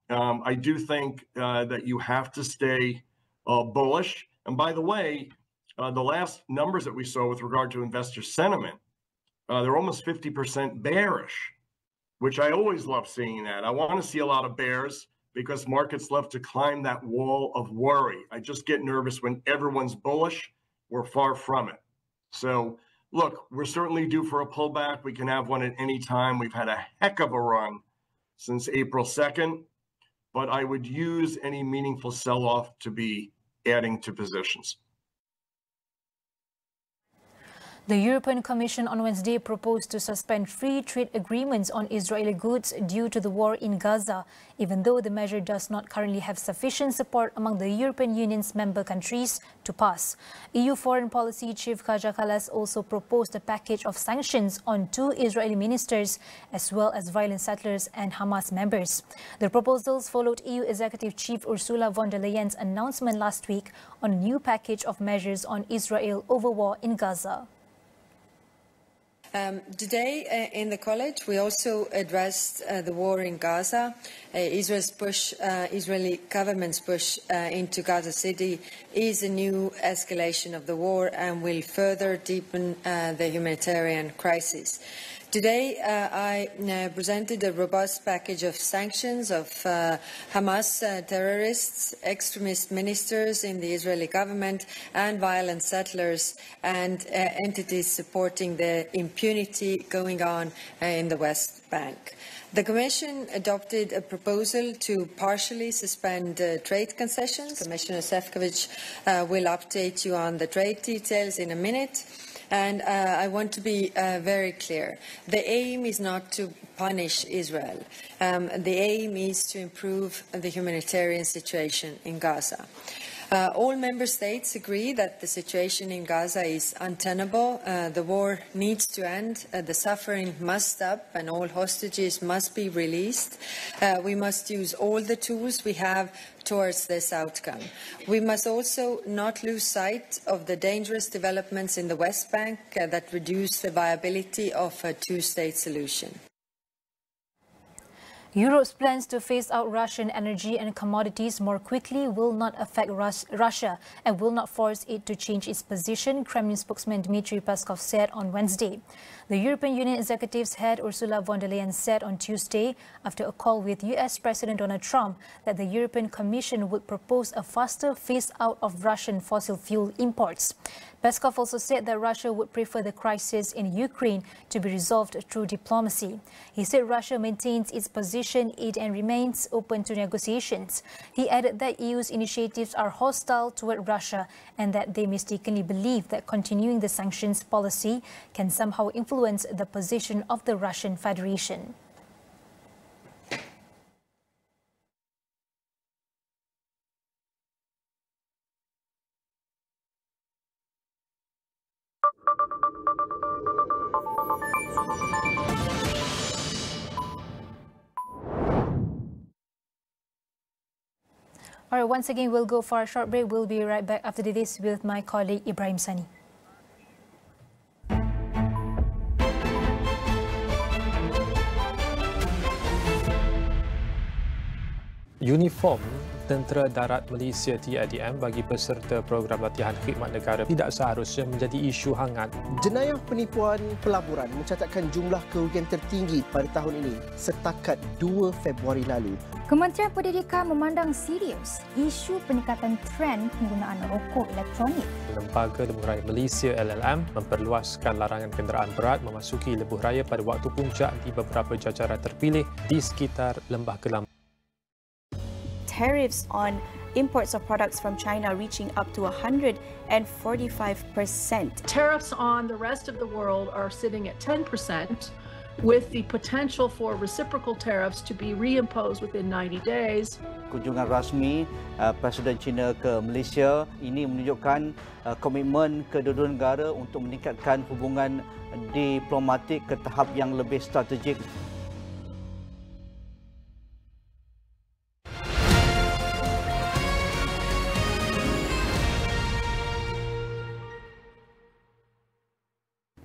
[SPEAKER 12] I do think that you have to stay bullish. And by the way, the last numbers that we saw with regard to investor sentiment They're almost 50% bearish, which I always love seeing that. I want to see a lot of bears because markets love to climb that wall of worry. I just get nervous when everyone's bullish. We're far from it. So look, we're certainly due for a pullback. We can have one at any time. We've had a heck of a run since April 2nd, but I would use any meaningful sell-off to be adding to positions.
[SPEAKER 1] The European Commission on Wednesday proposed to suspend free trade agreements on Israeli goods due to the war in Gaza, even though the measure does not currently have sufficient support among the European Union's member countries to pass. EU Foreign Policy Chief Kaja Kallas also proposed a package of sanctions on 2 Israeli ministers as well as violent settlers and Hamas members. The proposals followed EU Executive Chief Ursula von der Leyen's announcement last week on a new package of measures on Israel over war in Gaza.
[SPEAKER 13] Today in the college we also addressed the war in Gaza. Israeli government's push into Gaza City is a new escalation of the war and will further deepen the humanitarian crisis. Today, I presented a robust package of sanctions of Hamas terrorists, extremist ministers in the Israeli government, and violent settlers and entities supporting the impunity going on in the West Bank. The Commission adopted a proposal to partially suspend trade concessions. Commissioner Šefčovič will update you on the trade details in a minute. And I want to be very clear. The aim is not to punish Israel. The aim is to improve the humanitarian situation in Gaza. All member states agree that the situation in Gaza is untenable. The war needs to end. The suffering must stop and all hostages must be released. We must use all the tools we have towards this outcome. We must also not lose sight of the dangerous developments in the West Bank that reduce the viability of a two-state solution.
[SPEAKER 1] Europe's plans to phase out Russian energy and commodities more quickly will not affect Russia and will not force it to change its position, Kremlin spokesman Dmitry Peskov said on Wednesday. The European Union Executive's head Ursula von der Leyen said on Tuesday, after a call with US President Donald Trump, that the European Commission would propose a faster phase-out of Russian fossil fuel imports. Peskov also said that Russia would prefer the crisis in Ukraine to be resolved through diplomacy. He said Russia maintains its position and remains open to negotiations. He added that EU's initiatives are hostile toward Russia and that they mistakenly believe that continuing the sanctions policy can somehow influence the position of the Russian Federation. All right, once again, we'll go for a short break. We'll be right back after this with my colleague Ibrahim Sani.
[SPEAKER 14] Uniform Tentera Darat Malaysia TADM bagi peserta program latihan khidmat negara tidak seharusnya menjadi isu hangat.
[SPEAKER 8] Jenayah penipuan pelaburan mencatatkan jumlah kerugian tertinggi pada tahun ini setakat 2 Februari lalu.
[SPEAKER 15] Kementerian Pendidikan memandang serius isu peningkatan trend penggunaan rokok elektronik.
[SPEAKER 14] Lembaga Lebuh Raya Malaysia LLM memperluaskan larangan kenderaan berat memasuki lebuh raya pada waktu puncak di beberapa jajaran terpilih di sekitar Lembah Kelam.
[SPEAKER 16] Tariffs on imports of products from China reaching up to 145%.
[SPEAKER 17] Tariffs on the rest of the world are sitting at 10%, with the potential for reciprocal tariffs to be reimposed within 90 days.
[SPEAKER 18] Kunjungan rasmi Presiden China ke Malaysia ini menunjukkan komitmen kedua-dua negara untuk meningkatkan hubungan diplomatik ke tahap yang lebih strategik.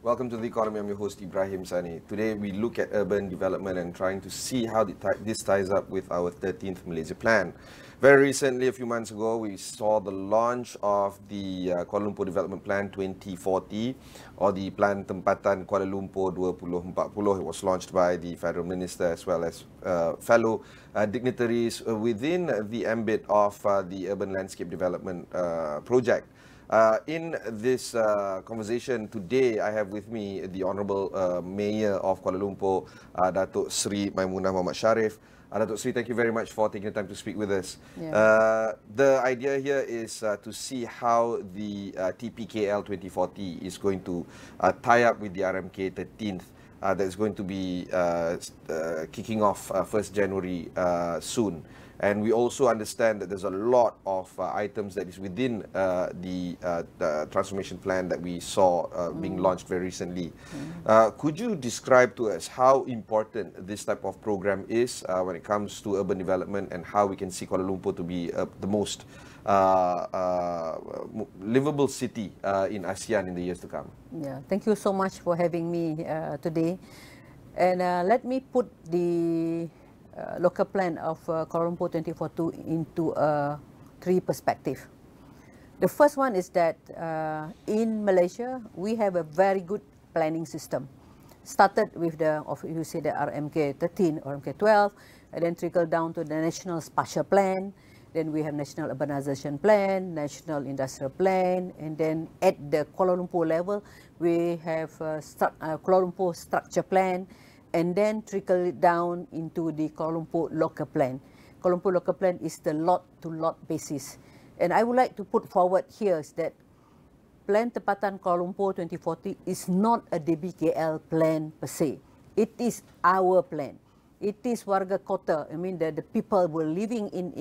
[SPEAKER 19] Welcome to The Economy. I'm your host, Ibrahim, Sani. Today we look at urban development and trying to see how this ties up with our 13th Malaysia Plan. Very recently, a few months ago, we saw the launch of the Kuala Lumpur Development Plan 2040, or the Plan Tempatan Kuala Lumpur 2040. It was launched by the Federal Minister as well as fellow dignitaries within the ambit of the Urban Landscape Development Project. In this conversation today, I have with me the Honourable Mayor of Kuala Lumpur, Datuk Sri Maimunah Muhammad Sharif. Datuk Sri, thank you very much for taking the time to speak with us. Yeah. The idea here is to see how the TPKL 2040 is going to tie up with the RMK 13th. That is going to be kicking off 1st January soon. And we also understand that there's a lot of items that is within the transformation plan that we saw being launched very recently. Could you describe to us how important this type of program is when it comes to urban development, and how we can see Kuala Lumpur to be the most livable city in ASEAN in the years to come?
[SPEAKER 20] Yeah, thank you so much for having me today. And let me put the local plan of Kuala Lumpur 2042 into 3 perspectives. The first one is that in Malaysia, we have a very good planning system. Started with the RMK 13 or RMK 12, and then trickled down to the National Spatial Plan. Then we have National Urbanization Plan, National Industrial Plan, and then at the Kuala Lumpur level, we have Kuala Lumpur Structure Plan, and then trickle it down into the Kuala Lumpur Local Plan. Kuala Lumpur Local Plan is the lot-to-lot basis. And I would like to put forward here is that Plan Tempatan Kuala Lumpur 2040 is not a DBKL plan per se. It is our plan. It is warga kota, I mean the people were living in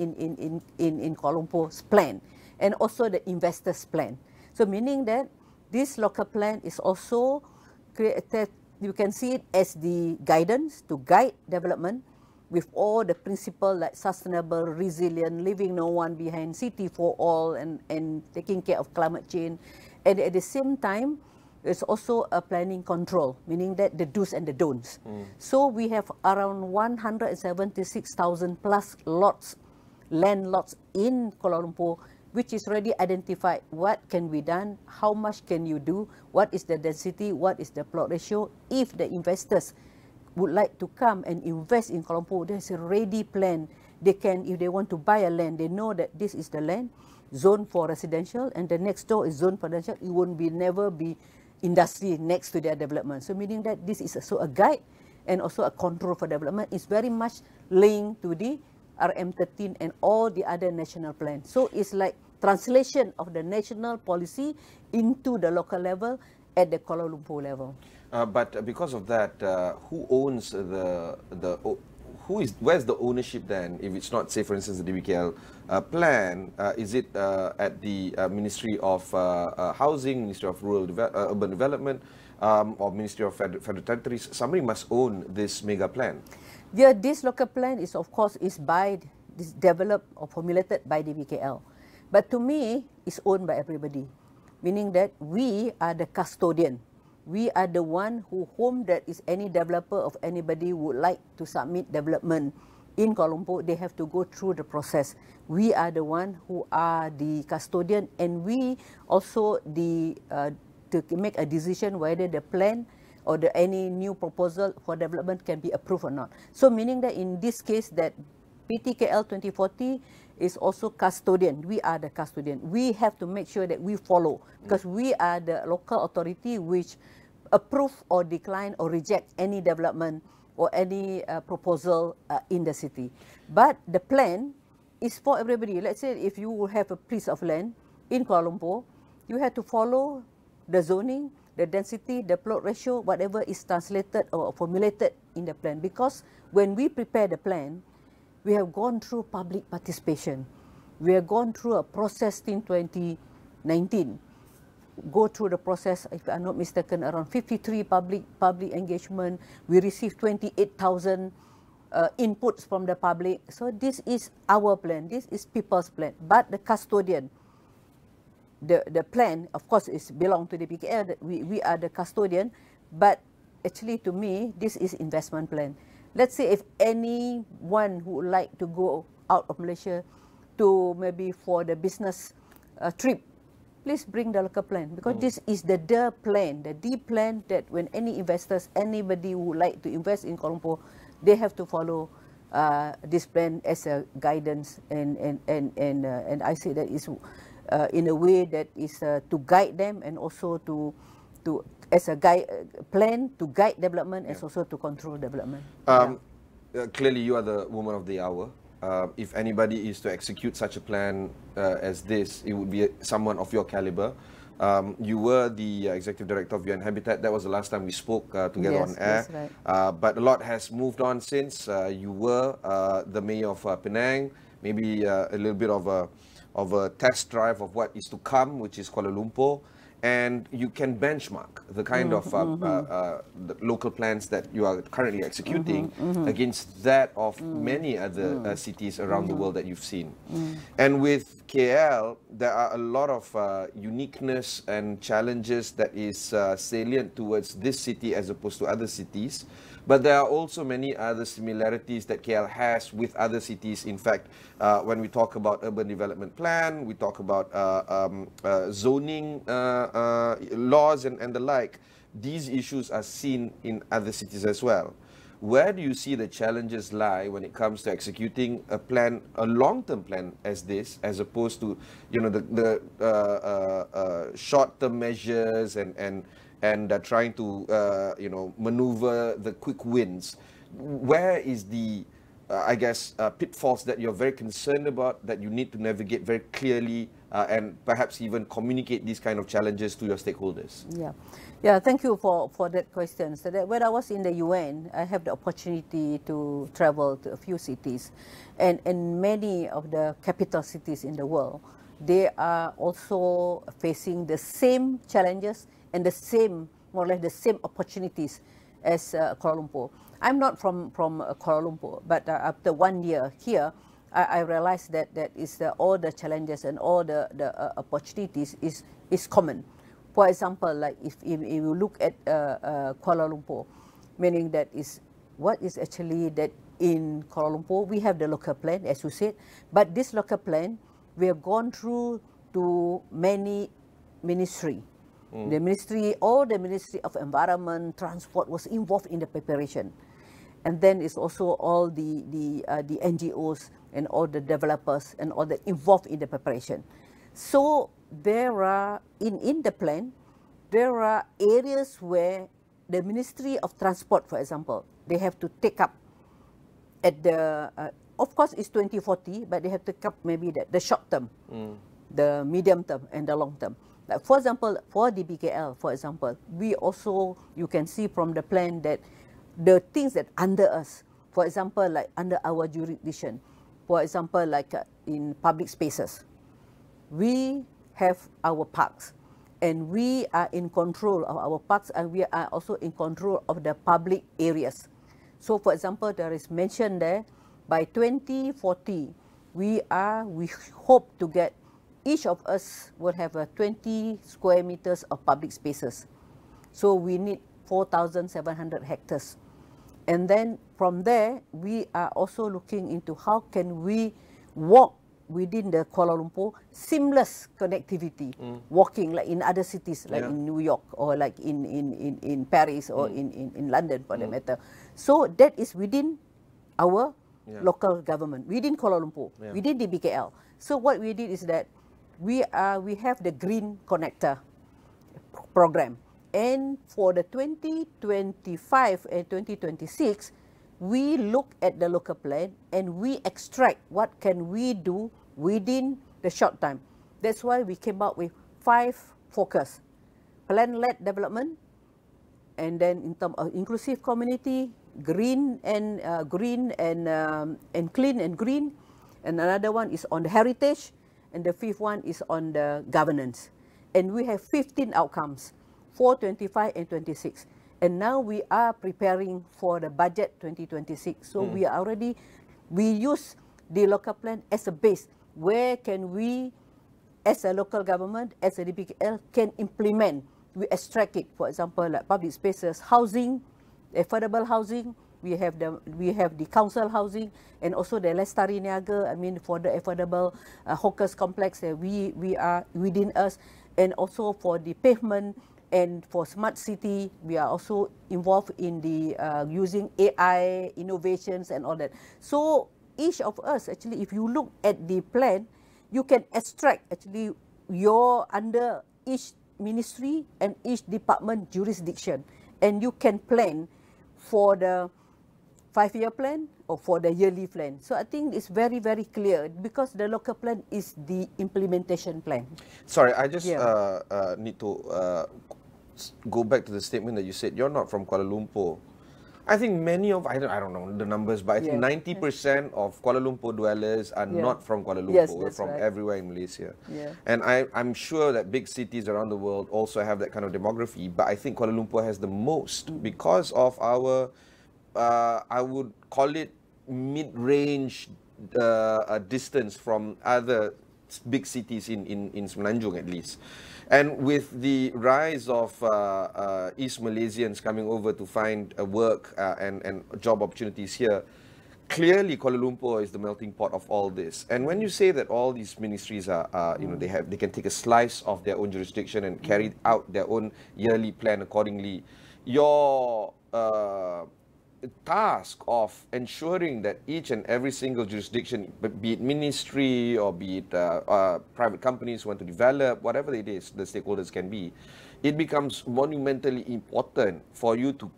[SPEAKER 20] Kuala Lumpur's plan, and also the investors' plan. So meaning that this local plan is also created, you can see it as the guidance to guide development with all the principles like sustainable, resilient, leaving no one behind, city for all, and taking care of climate change. And at the same time, there's also a planning control, meaning that the do's and the don'ts. So we have around 176,000 plus lots, land lots in Kuala Lumpur, which is already identified what can be done, how much can you do, what is the density, what is the plot ratio. If the investors would like to come and invest in Kuala Lumpur, there's a ready plan. They can, if they want to buy a land, they know that this is the land, zone for residential, and the next door is zone for residential. It won't be, never be industry next to their development. So meaning that this is also a guide and also a control for development. It's very much linked to the RM13 and all the other national plans. So it's like translation of the national policy into the local level at the Kuala Lumpur level.
[SPEAKER 19] But because of that, who owns where's the ownership then? If it's not, say, for instance, the DBKL plan, is it at the Ministry of Housing, Ministry of Urban Development, or Ministry of Federal Territories? Somebody must own this mega plan.
[SPEAKER 20] Yeah, this local plan is, of course, developed or formulated by DBKL. But to me, it's owned by everybody, meaning that we are the custodian. We are the one whom that is any developer of anybody would like to submit development in Kuala Lumpur, they have to go through the process. We are the one who are the custodian, and we also to make a decision whether the plan or any new proposal for development can be approved or not. So meaning that in this case that PTKL 2040 is also custodian. We are the custodian. We have to make sure that we follow, because we are the local authority which approve or decline or reject any development or any proposal in the city. But the plan is for everybody. Let's say if you have a piece of land in Kuala Lumpur, you have to follow the zoning, the density, the plot ratio, whatever is translated or formulated in the plan. Because when we prepare the plan, we have gone through public participation. We have gone through a process in 2019. Go through the process, if I'm not mistaken, around 53 public engagement. We received 28,000 inputs from the public. So this is our plan. This is people's plan. But the custodian the plan, of course, is belong to the BKL. We are the custodian, but actually to me, this is investment plan. Let's say if anyone who would like to go out of Malaysia to maybe for the business trip, please bring the local plan, because this is the plan, the D plan that when any investors, anybody who would like to invest in Kuala Lumpur, they have to follow this plan as a guidance, and I say that is in a way that is to guide them, and also to as a plan to guide development, as also to control development.
[SPEAKER 19] Clearly, you are the woman of the hour. If anybody is to execute such a plan as this, it would be someone of your caliber. You were the Executive Director of UN Habitat. That was the last time we spoke together on air. Right. But a lot has moved on since. You were the Mayor of Penang. Maybe a little bit of a test drive of what is to come, which is Kuala Lumpur. And you can benchmark the kind of the local plans that you are currently executing against that of many other cities around the world that you've seen. And with KL, there are a lot of uniqueness and challenges that is salient towards this city as opposed to other cities. But there are also many other similarities that KL has with other cities. In fact, when we talk about urban development plan, we talk about zoning laws and the like, these issues are seen in other cities as well. Where do you see the challenges lie when it comes to executing a plan, a long-term plan as this, as opposed to, you know, the short-term measures and trying to you know, maneuver the quick wins? Where is the I guess pitfalls that you're very concerned about, that you need to navigate very clearly and perhaps even communicate these kind of challenges to your stakeholders?
[SPEAKER 20] Yeah, thank you for that question. So that when I was in the UN, I have the opportunity to travel to a few cities, and many of the capital cities in the world, they are also facing the same challenges and the same, more or less the same opportunities as Kuala Lumpur. I'm not from Kuala Lumpur, but after 1 year here, I realized that all the challenges and all the opportunities is common. For example, like if you look at Kuala Lumpur, meaning that is what is actually that in Kuala Lumpur, we have the local plan, as you said, but this local plan, we have gone through to many ministries. The ministry, all the Ministry of Environment, Transport was involved in the preparation. And then it's also all the NGOs and all the developers and all that involved in the preparation. So there are, in the plan, there are areas where the Ministry of Transport, for example, they have to take up at the, of course it's 2040, but they have to take up maybe the short term, the medium term and the long term. Like for example, for the BKL, for example, we also, you can see from the plan that the things that under us, for example, like under our jurisdiction, for example, like in public spaces, we have our parks, and we are in control of our parks, and we are also in control of the public areas. So, for example, there is mentioned there, by 2040, we hope to get, each of us will have 20 square meters of public spaces. So we need 4,700 hectares. And then from there, we are also looking into how can we walk within the Kuala Lumpur, seamless connectivity, walking like in other cities, like in New York, or like in Paris, or in London for that matter. So that is within our local government, within Kuala Lumpur, within the BKL. So what we did is that we have the Green Connector program. And for the 2025 and 2026, we look at the local plan and we extract what can we do within the short time. That's why we came up with 5 focus: plan-led development, and then in terms of inclusive community, green and clean and green, and another one is on the heritage, and the 5th one is on the governance. And we have 15 outcomes for 25 and 26. And now we are preparing for the budget 2026. So we use the local plan as a base. Where can we as a local government, as a DPKL, can implement. We extract it, for example, like public spaces, housing, affordable housing. We have the council housing, and also the Lestari Niaga. I mean, for the affordable hawkers complex that we are within us, and also for the pavement and for smart city, we are also involved in the using AI innovations and all that. So each of us, actually, if you look at the plan, you can extract actually your under each ministry and each department jurisdiction, and you can plan for the 5-year plan or for the yearly plan. So I think it's very, very clear because the local plan is the implementation plan.
[SPEAKER 19] Sorry, I just need to go back to the statement that you said you're not from Kuala Lumpur. I think many of, I don't know the numbers, but I think 90% of Kuala Lumpur dwellers are not from Kuala Lumpur.
[SPEAKER 20] Yes,
[SPEAKER 19] We're from everywhere in Malaysia.
[SPEAKER 20] Yeah.
[SPEAKER 19] And I'm sure that big cities around the world also have that kind of demography, but I think Kuala Lumpur has the most because of our, I would call it mid-range distance from other big cities in Semenanjung at least. And with the rise of East Malaysians coming over to find work and job opportunities here, clearly Kuala Lumpur is the melting pot of all this. And when you say that all these ministries are, they can take a slice of their own jurisdiction and carry out their own yearly plan accordingly, your task of ensuring that each and every single jurisdiction, be it ministry or be it private companies who want to develop, whatever it is the stakeholders can be, it becomes monumentally important for you to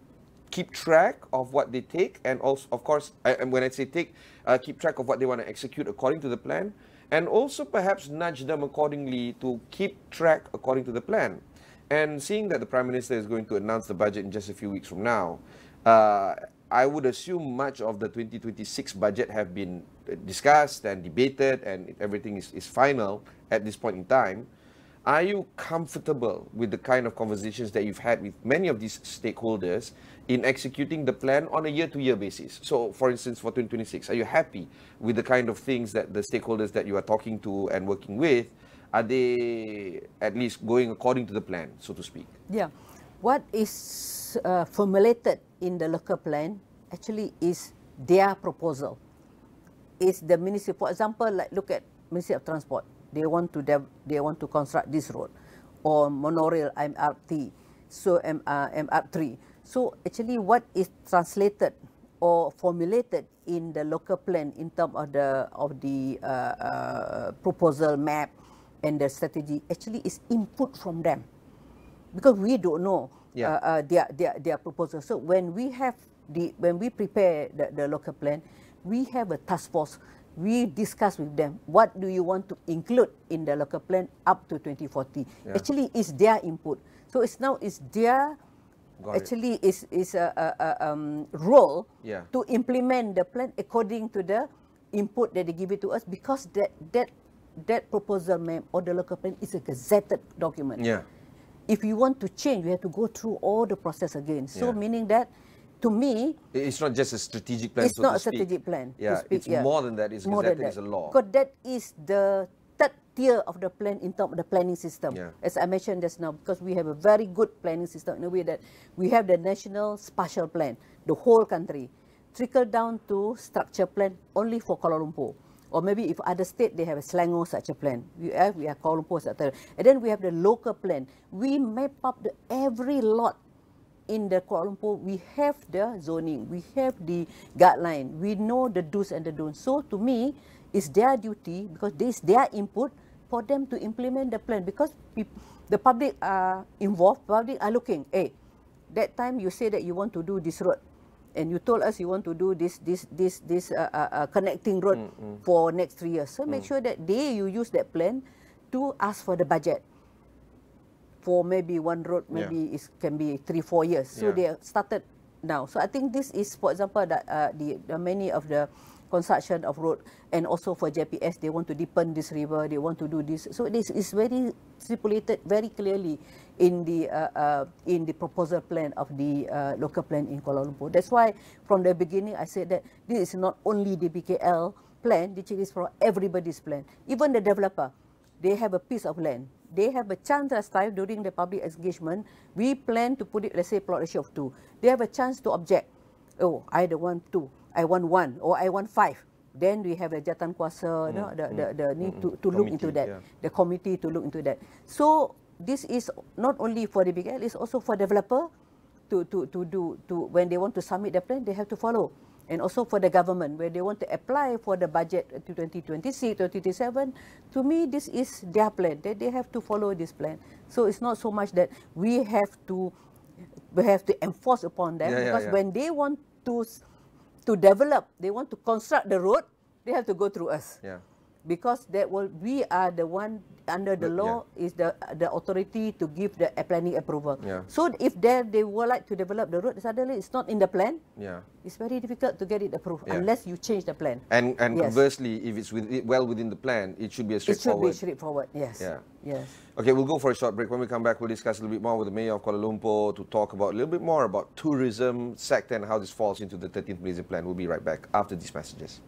[SPEAKER 19] keep track of what they take, and also, of course, and when I say take, keep track of what they want to execute according to the plan, and also perhaps nudge them accordingly to keep track according to the plan. And seeing that the Prime Minister is going to announce the budget in just a few weeks from now, I would assume much of the 2026 budget have been discussed and debated and everything is final at this point in time. Are you comfortable with the kind of conversations that you've had with many of these stakeholders in executing the plan on a year-to-year basis? So, for instance, for 2026, are you happy with the kind of things that the stakeholders that you are talking to and working with, are they at least going according to the plan, so to speak?
[SPEAKER 20] Yeah. What is formulated in the local plan actually is their proposal. Is the ministry, for example, like look at Ministry of Transport. They want to construct this road or monorail MRT, so MR3. So actually, what is translated or formulated in the local plan in terms of the proposal map and the strategy actually is input from them, because we don't know their proposal. So when we prepare the local plan, we have a task force. We discuss with them what do you want to include in the local plan up to 2040. Actually, it's their input. So it's their role to implement the plan according to the input that they give it to us, because that proposal map or the local plan is a gazetted document. If you want to change, you have to go through all the process again. So meaning that, to me,
[SPEAKER 19] it's not just a strategic plan.
[SPEAKER 20] It's not a strategic plan.
[SPEAKER 19] It's more than that. It's gazetted as a law.
[SPEAKER 20] Because that is the third tier of the plan in terms of the planning system. As I mentioned just now, because we have a very good planning system in a way that we have the national spatial plan, the whole country, trickle down to structure plan only for Kuala Lumpur. Or maybe if other state, they have a Selangor such a plan. We have Kuala Lumpur such a plan. And then we have the local plan. We map up every lot in the Kuala Lumpur. We have the zoning. We have the guideline. We know the do's and the don'ts. So to me, it's their duty, because this is their input, for them to implement the plan. Because the public are involved, public are looking, hey, that time you say that you want to do this road, and you told us you want to do this connecting road for next 3 years. So make sure that you use that plan to ask for the budget for maybe one road, maybe it can be 3-4 years. So they started now. So I think this is, for example, the many of the construction of road, and also for JPS, they want to deepen this river, they want to do this. So this is very stipulated very clearly in the proposal plan of the local plan in Kuala Lumpur. That's why from the beginning I said that this is not only the BKL plan, this is for everybody's plan. Even the developer, they have a piece of land. They have a chance last time during the public engagement. We plan to put it, let's say, plot ratio of 2. They have a chance to object. Oh, I don't want 2. I want 1 or I want 5. Then we have a jatan kuasa, the need to look into that. Yeah. The committee to look into that. So this is not only for the BKL, it's also for developer to when they want to submit the plan, they have to follow. And also for the government, where they want to apply for the budget to 2026, 2027, to me, this is their plan. They have to follow this plan. So it's not so much that we have to enforce upon them, because when they want to develop, they want to construct the road, they have to go through us. Yeah. Because we are the one under the law is the authority to give the planning approval. Yeah. So if they would like to develop the road, suddenly it's not in the plan. Yeah. It's very difficult to get it approved unless you change the plan.
[SPEAKER 19] And conversely, if it's well within the plan, it should be straightforward.
[SPEAKER 20] It should be straightforward. Yes. Yeah. Yes.
[SPEAKER 19] Okay, we'll go for a short break. When we come back, we'll discuss a little bit more with the Mayor of Kuala Lumpur to talk about a little bit more about tourism sector and how this falls into the 13th Malaysian Plan. We'll be right back after these messages.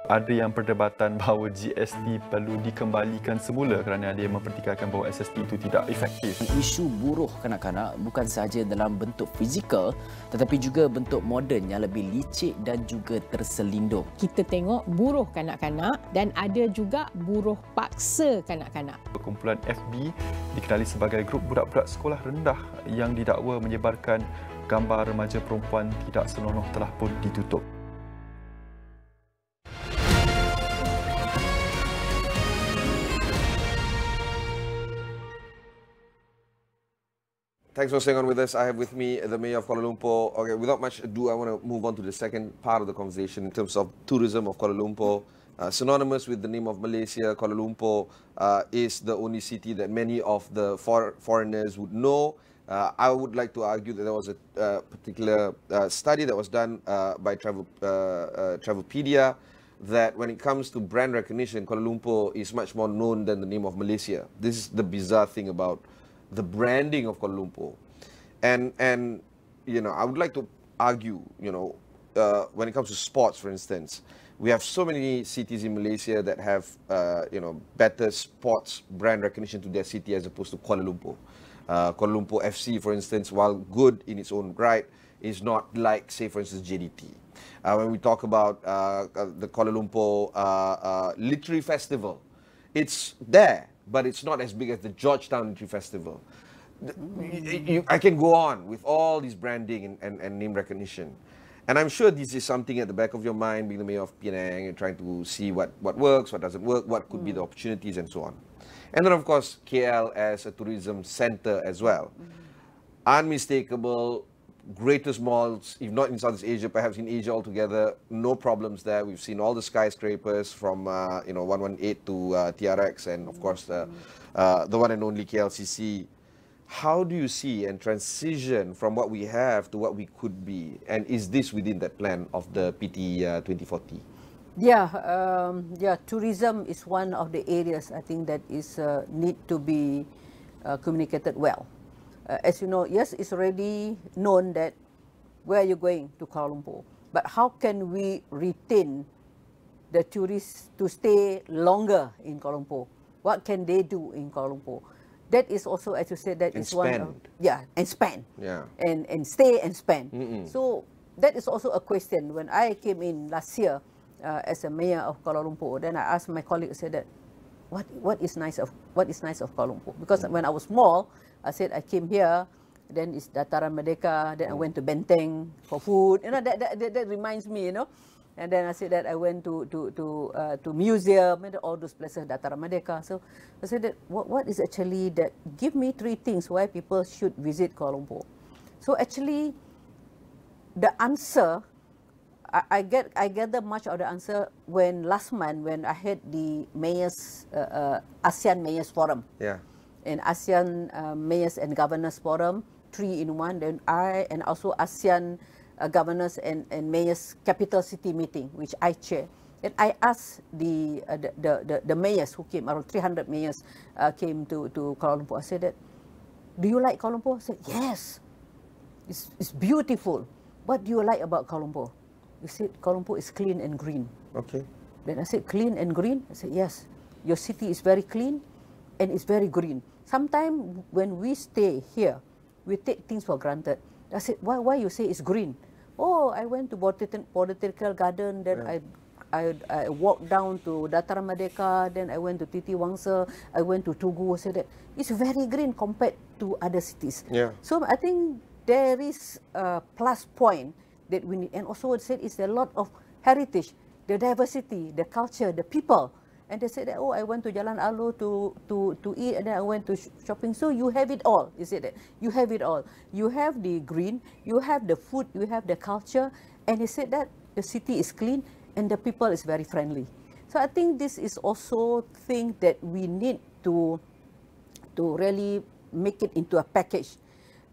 [SPEAKER 21] Ada yang perdebatan bahawa GST perlu dikembalikan semula kerana ada yang mempertikaikan bahawa SST itu tidak efektif.
[SPEAKER 22] Isu buruh kanak-kanak bukan sahaja dalam bentuk fizikal tetapi juga bentuk moden yang lebih licik dan juga terselindung.
[SPEAKER 23] Kita tengok buruh kanak-kanak dan ada juga buruh paksa kanak-kanak.
[SPEAKER 21] Kumpulan FB dikenali sebagai grup budak-budak sekolah rendah yang didakwa menyebarkan gambar remaja perempuan tidak senonoh telah pun ditutup.
[SPEAKER 19] Thanks for staying on with us. I have with me the Mayor of Kuala Lumpur. Okay, without much ado, I want to move on to the second part of the conversation in terms of tourism of Kuala Lumpur. Synonymous with the name of Malaysia, Kuala Lumpur is the only city that many of the foreigners would know. I would like to argue that there was a particular study that was done by Travelpedia that when it comes to brand recognition, Kuala Lumpur is much more known than the name of Malaysia. This is the bizarre thing about the branding of Kuala Lumpur. And you know, I would like to argue, you know, when it comes to sports, for instance, we have so many cities in Malaysia that have, you know, better sports brand recognition to their city as opposed to Kuala Lumpur. Kuala Lumpur FC, for instance, while good in its own right, is not like, say, for instance, JDT. When we talk about the Kuala Lumpur Literary Festival, it's there, but it's not as big as the Georgetown Literary Festival. I can go on with all this branding and name recognition. And I'm sure this is something at the back of your mind, being the Mayor of Penang and trying to see what works, what doesn't work, what could be the opportunities and so on. And then, of course, KL as a tourism center as well. Unmistakable, greatest malls, if not in Southeast Asia, perhaps in Asia altogether, no problems there. We've seen all the skyscrapers from, you know, 118 to TRX and, of course, the one and only KLCC. How do you see and transition from what we have to what we could be? And is this within that plan of the PT 2040?
[SPEAKER 20] Yeah, tourism is one of the areas I think that is need to be communicated well. As you know, yes, it's already known that where you're going to Kuala Lumpur, but how can we retain the tourists to stay longer in Kuala Lumpur? What can they do in Kuala Lumpur? That is also, as you said, that and is spend. One. And spend. Yeah. And stay and spend. So that is also a question. When I came in last year as a mayor of Kuala Lumpur, then I asked my colleagues, said that what is nice of Kuala Lumpur? Because when I was small, I said I came here, then it's Dataran Merdeka, then I went to Benteng for food. You know, that reminds me, you know. And then I said that I went to museum and all those places, Dataran Merdeka. So I said that what is actually that? Give me 3 things why people should visit Kuala Lumpur. So actually, the answer, I gather much of the answer when last month when I had the mayors ASEAN Mayors Forum. Yeah. In ASEAN Mayors and Governors Forum, 3 in 1. Then I and also ASEAN Governors and Mayors Capital City meeting, which I chair. And I asked the mayors who came, around 300 mayors came to Kuala Lumpur. I said that, do you like Kuala Lumpur? I said, yes, it's beautiful. what do you like about Kuala Lumpur? You said Kuala Lumpur is clean and green.
[SPEAKER 19] Okay.
[SPEAKER 20] Then I said, clean and green? I said, yes. Your city is very clean and it's very green. Sometimes when we stay here, we take things for granted. I said, why you say it's green? Oh, I went to Botanical Garden, then I walked down to Dataran Merdeka, then I went to Titi Wangsa, I went to Tugu. I said that it's very green compared to other cities.
[SPEAKER 19] Yeah.
[SPEAKER 20] So I think there is a plus point that we need. And also I said it's a lot of heritage, the diversity, the culture, the people. And they said that, oh, I went to Jalan Alo to eat, and then I went to shopping. So you have it all. You said that. You have it all. You have the green, you have the food, you have the culture. And he said that the city is clean and the people is very friendly. So I think this is also thing that we need to really make it into a package.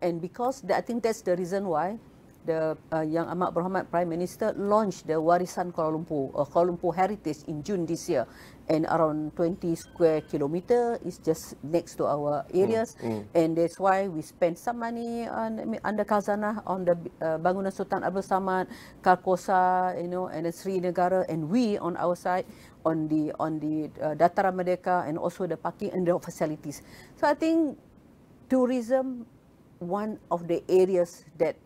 [SPEAKER 20] And because I think that's the reason why the Yang Amat Berhormat Prime Minister launched the Warisan Kuala Lumpur, Kuala Lumpur Heritage in June this year. And around 20 square kilometer is just next to our areas. And that's why we spend some money on under Khazanah on the Bangunan Sultan Abdul Samad, Kalkosa, you know, and the Sri Negara, and we on our side on the Dataran Merdeka, and also the parking and the facilities. So I think tourism, one of the areas that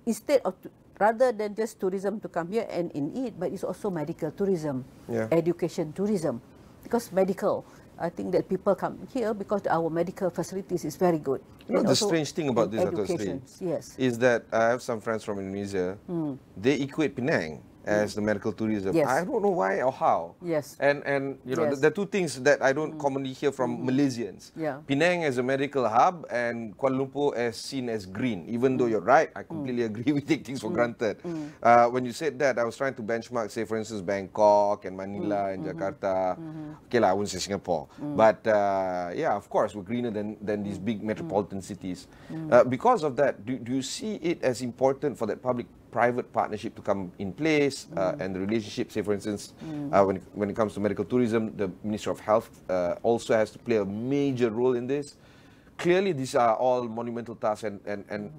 [SPEAKER 20] instead of rather than just tourism to come here and eat, but it's also medical tourism, education tourism, because medical, I think that people come here because our medical facilities is very good.
[SPEAKER 19] You know, the strange thing about this, Dr. Sri, is that I have some friends from Indonesia. They equate Penang as the medical tourism. I don't know why or how. And you know, the two things that I don't commonly hear from Malaysians. Penang as a medical hub and Kuala Lumpur as seen as green. Even though you're right, I completely agree, we take things for granted. When you said that, I was trying to benchmark, say for instance, Bangkok and Manila and Jakarta. Okay lah, I wouldn't say Singapore. But yeah, of course, we're greener than these big metropolitan cities. Because of that, do you see it as important for that public-private partnership to come in place, and the relationship, say for instance, when it comes to medical tourism, the Ministry of Health also has to play a major role in this? Clearly, these are all monumental tasks, and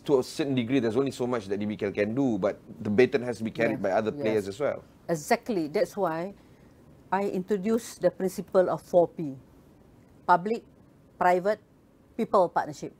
[SPEAKER 19] to a certain degree, there's only so much that DBKL can do, but the baton has to be carried by other players as well.
[SPEAKER 20] Exactly. That's why I introduced the principle of 4P. Public, private, people partnership.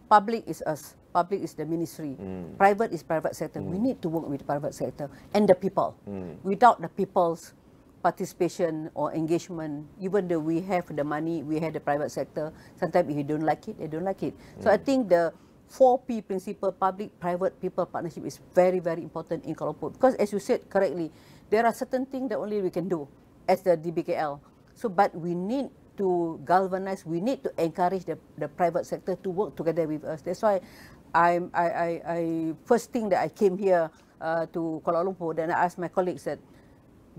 [SPEAKER 20] Public is us. Public is the ministry. Private is private sector. We need to work with the private sector and the people. Without the people's participation or engagement, even though we have the money, we have the private sector, sometimes if you don't like it, they don't like it. So I think the 4P principle, public, private, people partnership is very, very important in Kuala Lumpur. Because as you said correctly, there are certain things that only we can do as the DBKL. So, but we need to galvanize, we need to encourage the private sector to work together with us. That's why I first thing that I came here to Kuala Lumpur, then I asked my colleagues that,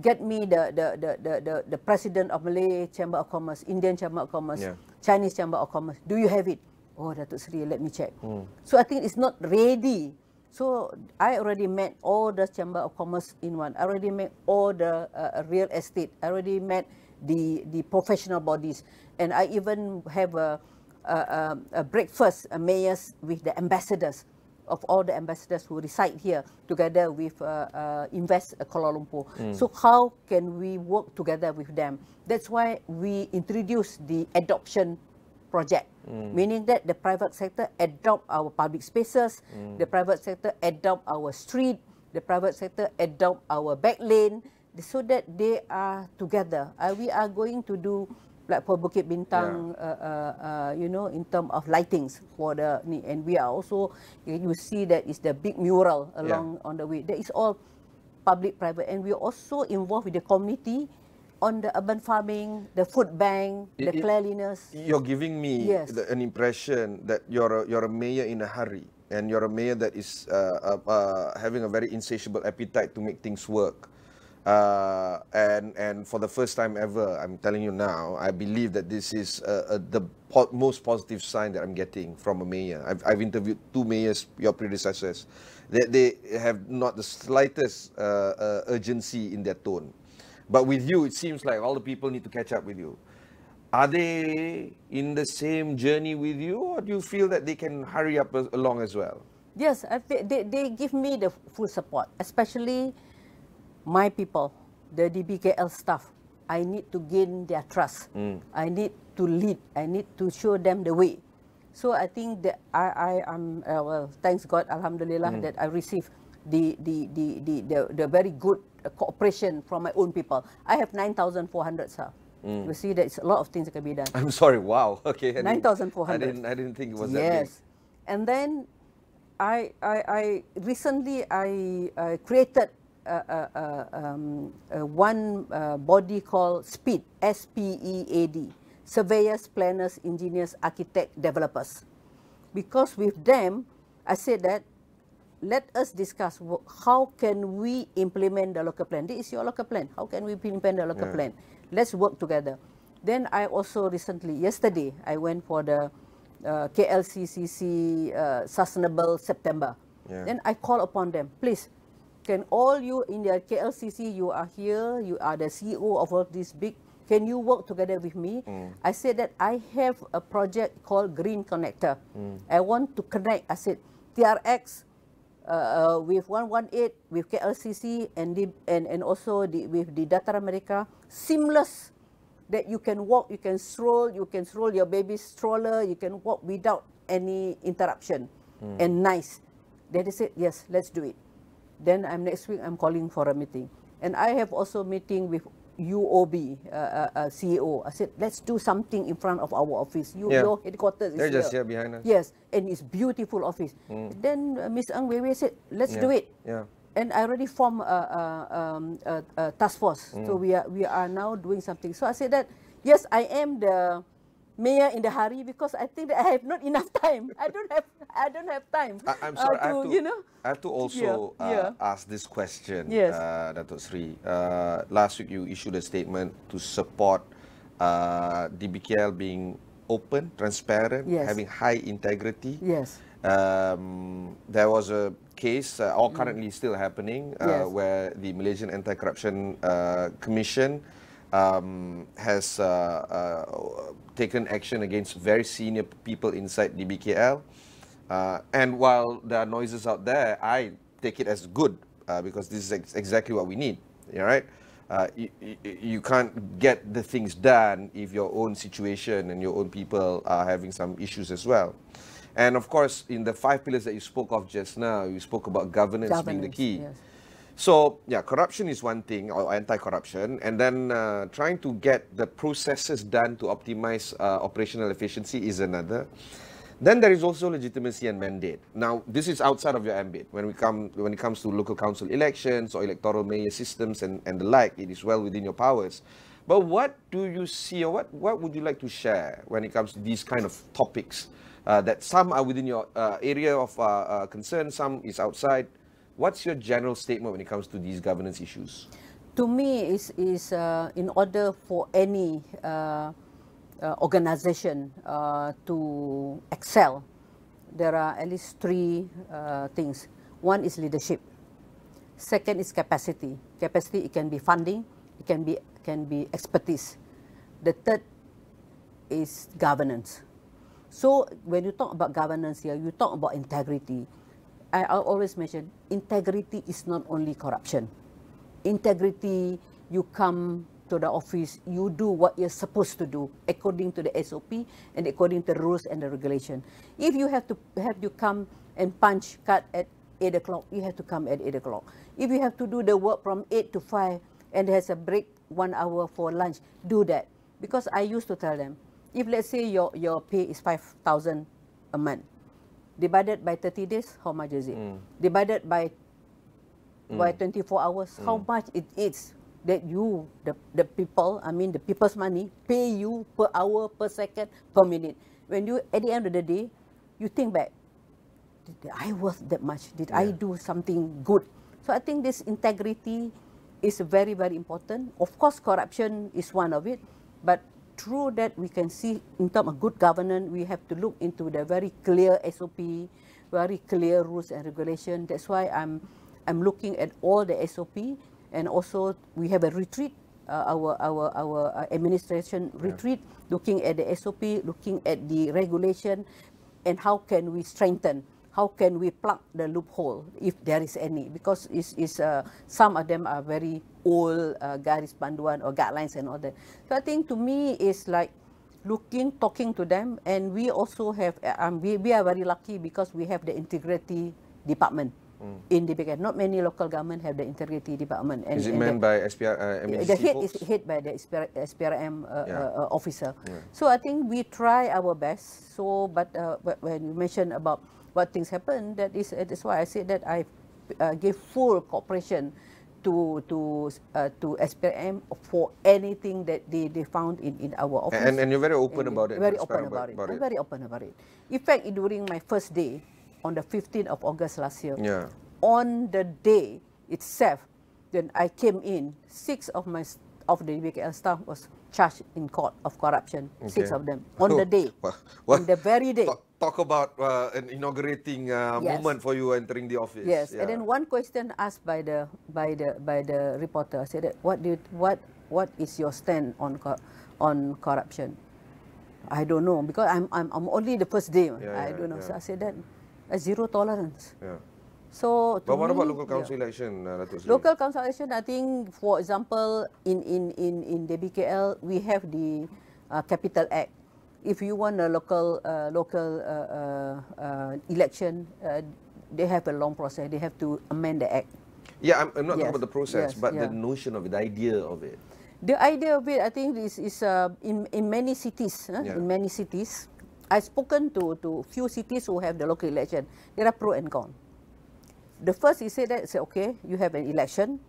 [SPEAKER 20] get me the president of Malay Chamber of Commerce, Indian Chamber of Commerce, Chinese Chamber of Commerce. Do you have it? Oh, Datuk Seri, let me check. So I think it's not ready. So I already met all the Chamber of Commerce in one. I already met all the real estate. I already met the professional bodies. And I even have a breakfast, mayors with the ambassadors of all the ambassadors who reside here together with Invest Kuala Lumpur. So how can we work together with them? That's why we introduced the adoption project, meaning that the private sector adopt our public spaces, the private sector adopt our street, the private sector adopt our back lane, so that they are together. We are going to do like for Bukit Bintang, you know, in terms of lightings for the, and we are also, you see that is the big mural along on the way. That is all public-private, and we are also involved with the community on the urban farming, the food bank, the cleanliness.
[SPEAKER 19] You're giving me an impression that you're a mayor in a hurry, and you're a mayor that is having a very insatiable appetite to make things work. And for the first time ever, I'm telling you now, I believe that this is the most positive sign that I'm getting from a mayor. I've interviewed 2 mayors, your predecessors. They have not the slightest urgency in their tone. But with you, it seems like all the people need to catch up with you. Are they in the same journey with you, or do you feel that they can hurry up along as well?
[SPEAKER 20] Yes, they give me the full support, especially my people, the DBKL staff. I need to gain their trust. I need to lead. I need to show them the way. So I think that I am well. Thanks God, Alhamdulillah, that I received the very good cooperation from my own people. I have 9,400 staff. You see, there's a lot of things that can be done.
[SPEAKER 19] I'm sorry. Wow. Okay.
[SPEAKER 20] 9,400.
[SPEAKER 19] I didn't think it was that big.
[SPEAKER 20] Yes, and then I recently created one body called SPEED, SPEAD, Surveyors, Planners, Engineers, Architects, Developers. Because with them, I said that let us discuss how can we implement the local plan. This is your local plan. How can we implement the local plan? Let's work together. Then I also recently, yesterday, I went for the KLCCC Sustainable September. Then I call upon them, please, can all you in the KLCC, you are here, you are the CEO of all these big, can you work together with me? I said that I have a project called Green Connector. I want to connect, I said, TRX with 118, with KLCC, and also with the Dataran America, seamless, that you can walk, you can stroll your baby's stroller, you can walk without any interruption, and nice. Then they said, yes, let's do it. Then next week I'm calling for a meeting. And I have also meeting with UOB CEO. I said, let's do something in front of our office. Your headquarters is
[SPEAKER 19] They're just here behind us.
[SPEAKER 20] Yes, and it's beautiful office. Then Ms. Ang Wewe said, let's do it. And I already formed a task force. So we are now doing something. So I said that, yes, I am the mayor in the hari because I think that I have not enough time. I don't have time.
[SPEAKER 19] I'm sorry. I have to also ask this question, Datuk Sri. Last week you issued a statement to support DBKL being open, transparent, having high integrity. There was a case, or currently still happening, where the Malaysian Anti-Corruption Commission has taken action against very senior people inside DBKL. And while there are noises out there, I take it as good because this is exactly what we need. Right? You can't get the things done if your own situation and your own people are having some issues as well. And of course, in the 5 pillars that you spoke of just now, you spoke about governance being the key. So, yeah, corruption is one thing, or anti-corruption, and then trying to get the processes done to optimize operational efficiency is another. Then there is also legitimacy and mandate. Now, this is outside of your ambit. When it comes to local council elections or electoral mayor systems and the like, it is well within your powers. But what do you see, or what would you like to share when it comes to these kind of topics? That some are within your area of concern, some is outside. What's your general statement when it comes to these governance issues?
[SPEAKER 20] To me, is in order for any organization to excel, there are at least 3 things. One is leadership. Second is capacity. Capacity, it can be funding, it can be expertise. The third is governance. So when you talk about governance here, you talk about integrity. I always mention, integrity is not only corruption. Integrity, you come to the office, you do what you're supposed to do according to the SOP and according to the rules and the regulation. If you have to come and punch card at 8 o'clock, you have to come at 8 o'clock. If you have to do the work from 8 to 5 and there's a break 1 hour for lunch, do that. Because I used to tell them, if let's say your pay is 5,000 a month, divided by 30 days, how much is it? Divided by 24 hours, how much it is that you, the people, I mean the people's money, pay you per hour, per second, per minute. When you, at the end of the day, you think back, did I worth that much? Did I do something good? So I think this integrity is very, very important. Of course, corruption is one of it, but through that we can see in terms of good governance, we have to look into the very clear SOP, very clear rules and regulation. That's why I'm looking at all the SOP, and also we have a retreat, our administration retreat, looking at the SOP, looking at the regulation, and how can we strengthen, how can we plug the loophole if there is any, because some of them are very old garis panduan or guidelines and all that. So I think to me it's like talking to them, and we also have, we are very lucky because we have the integrity department in DBK. Not many local government have the integrity department.
[SPEAKER 19] And, is it manned by MNC
[SPEAKER 20] The head
[SPEAKER 19] folks?
[SPEAKER 20] is head by the SPRM officer.
[SPEAKER 19] Yeah.
[SPEAKER 20] So I think we try our best. So, but when you mention about what things happen, that's why I said that I give full cooperation to SPRM for anything that they found in our office.
[SPEAKER 19] And you're very open about it.
[SPEAKER 20] Very open about it. I'm very open about it. In fact, during my first day, on the 15th of August last year, on the day itself, then I came in, 6 of the DBKL staff was charged in court of corruption. 6 of them on the day, on the very day.
[SPEAKER 19] Talk about an inaugurating moment for you entering the office.
[SPEAKER 20] Yes, and then one question asked by the reporter said that what is your stand on corruption? I don't know, because I'm only the first day. I don't know. So I said that zero tolerance. So,
[SPEAKER 19] but what about local council election?
[SPEAKER 20] Local council election, I think, for example, in DBKL, we have the Capital Act. If you want a local election, they have a long process. They have to amend the act.
[SPEAKER 19] Yeah, I'm not talking about the process, but the notion of it, the idea of it.
[SPEAKER 20] The idea of it, I think, is in many cities. In many cities, I've spoken to few cities who have the local election. There are pro and con. The first, he said that, say, okay, you have an election,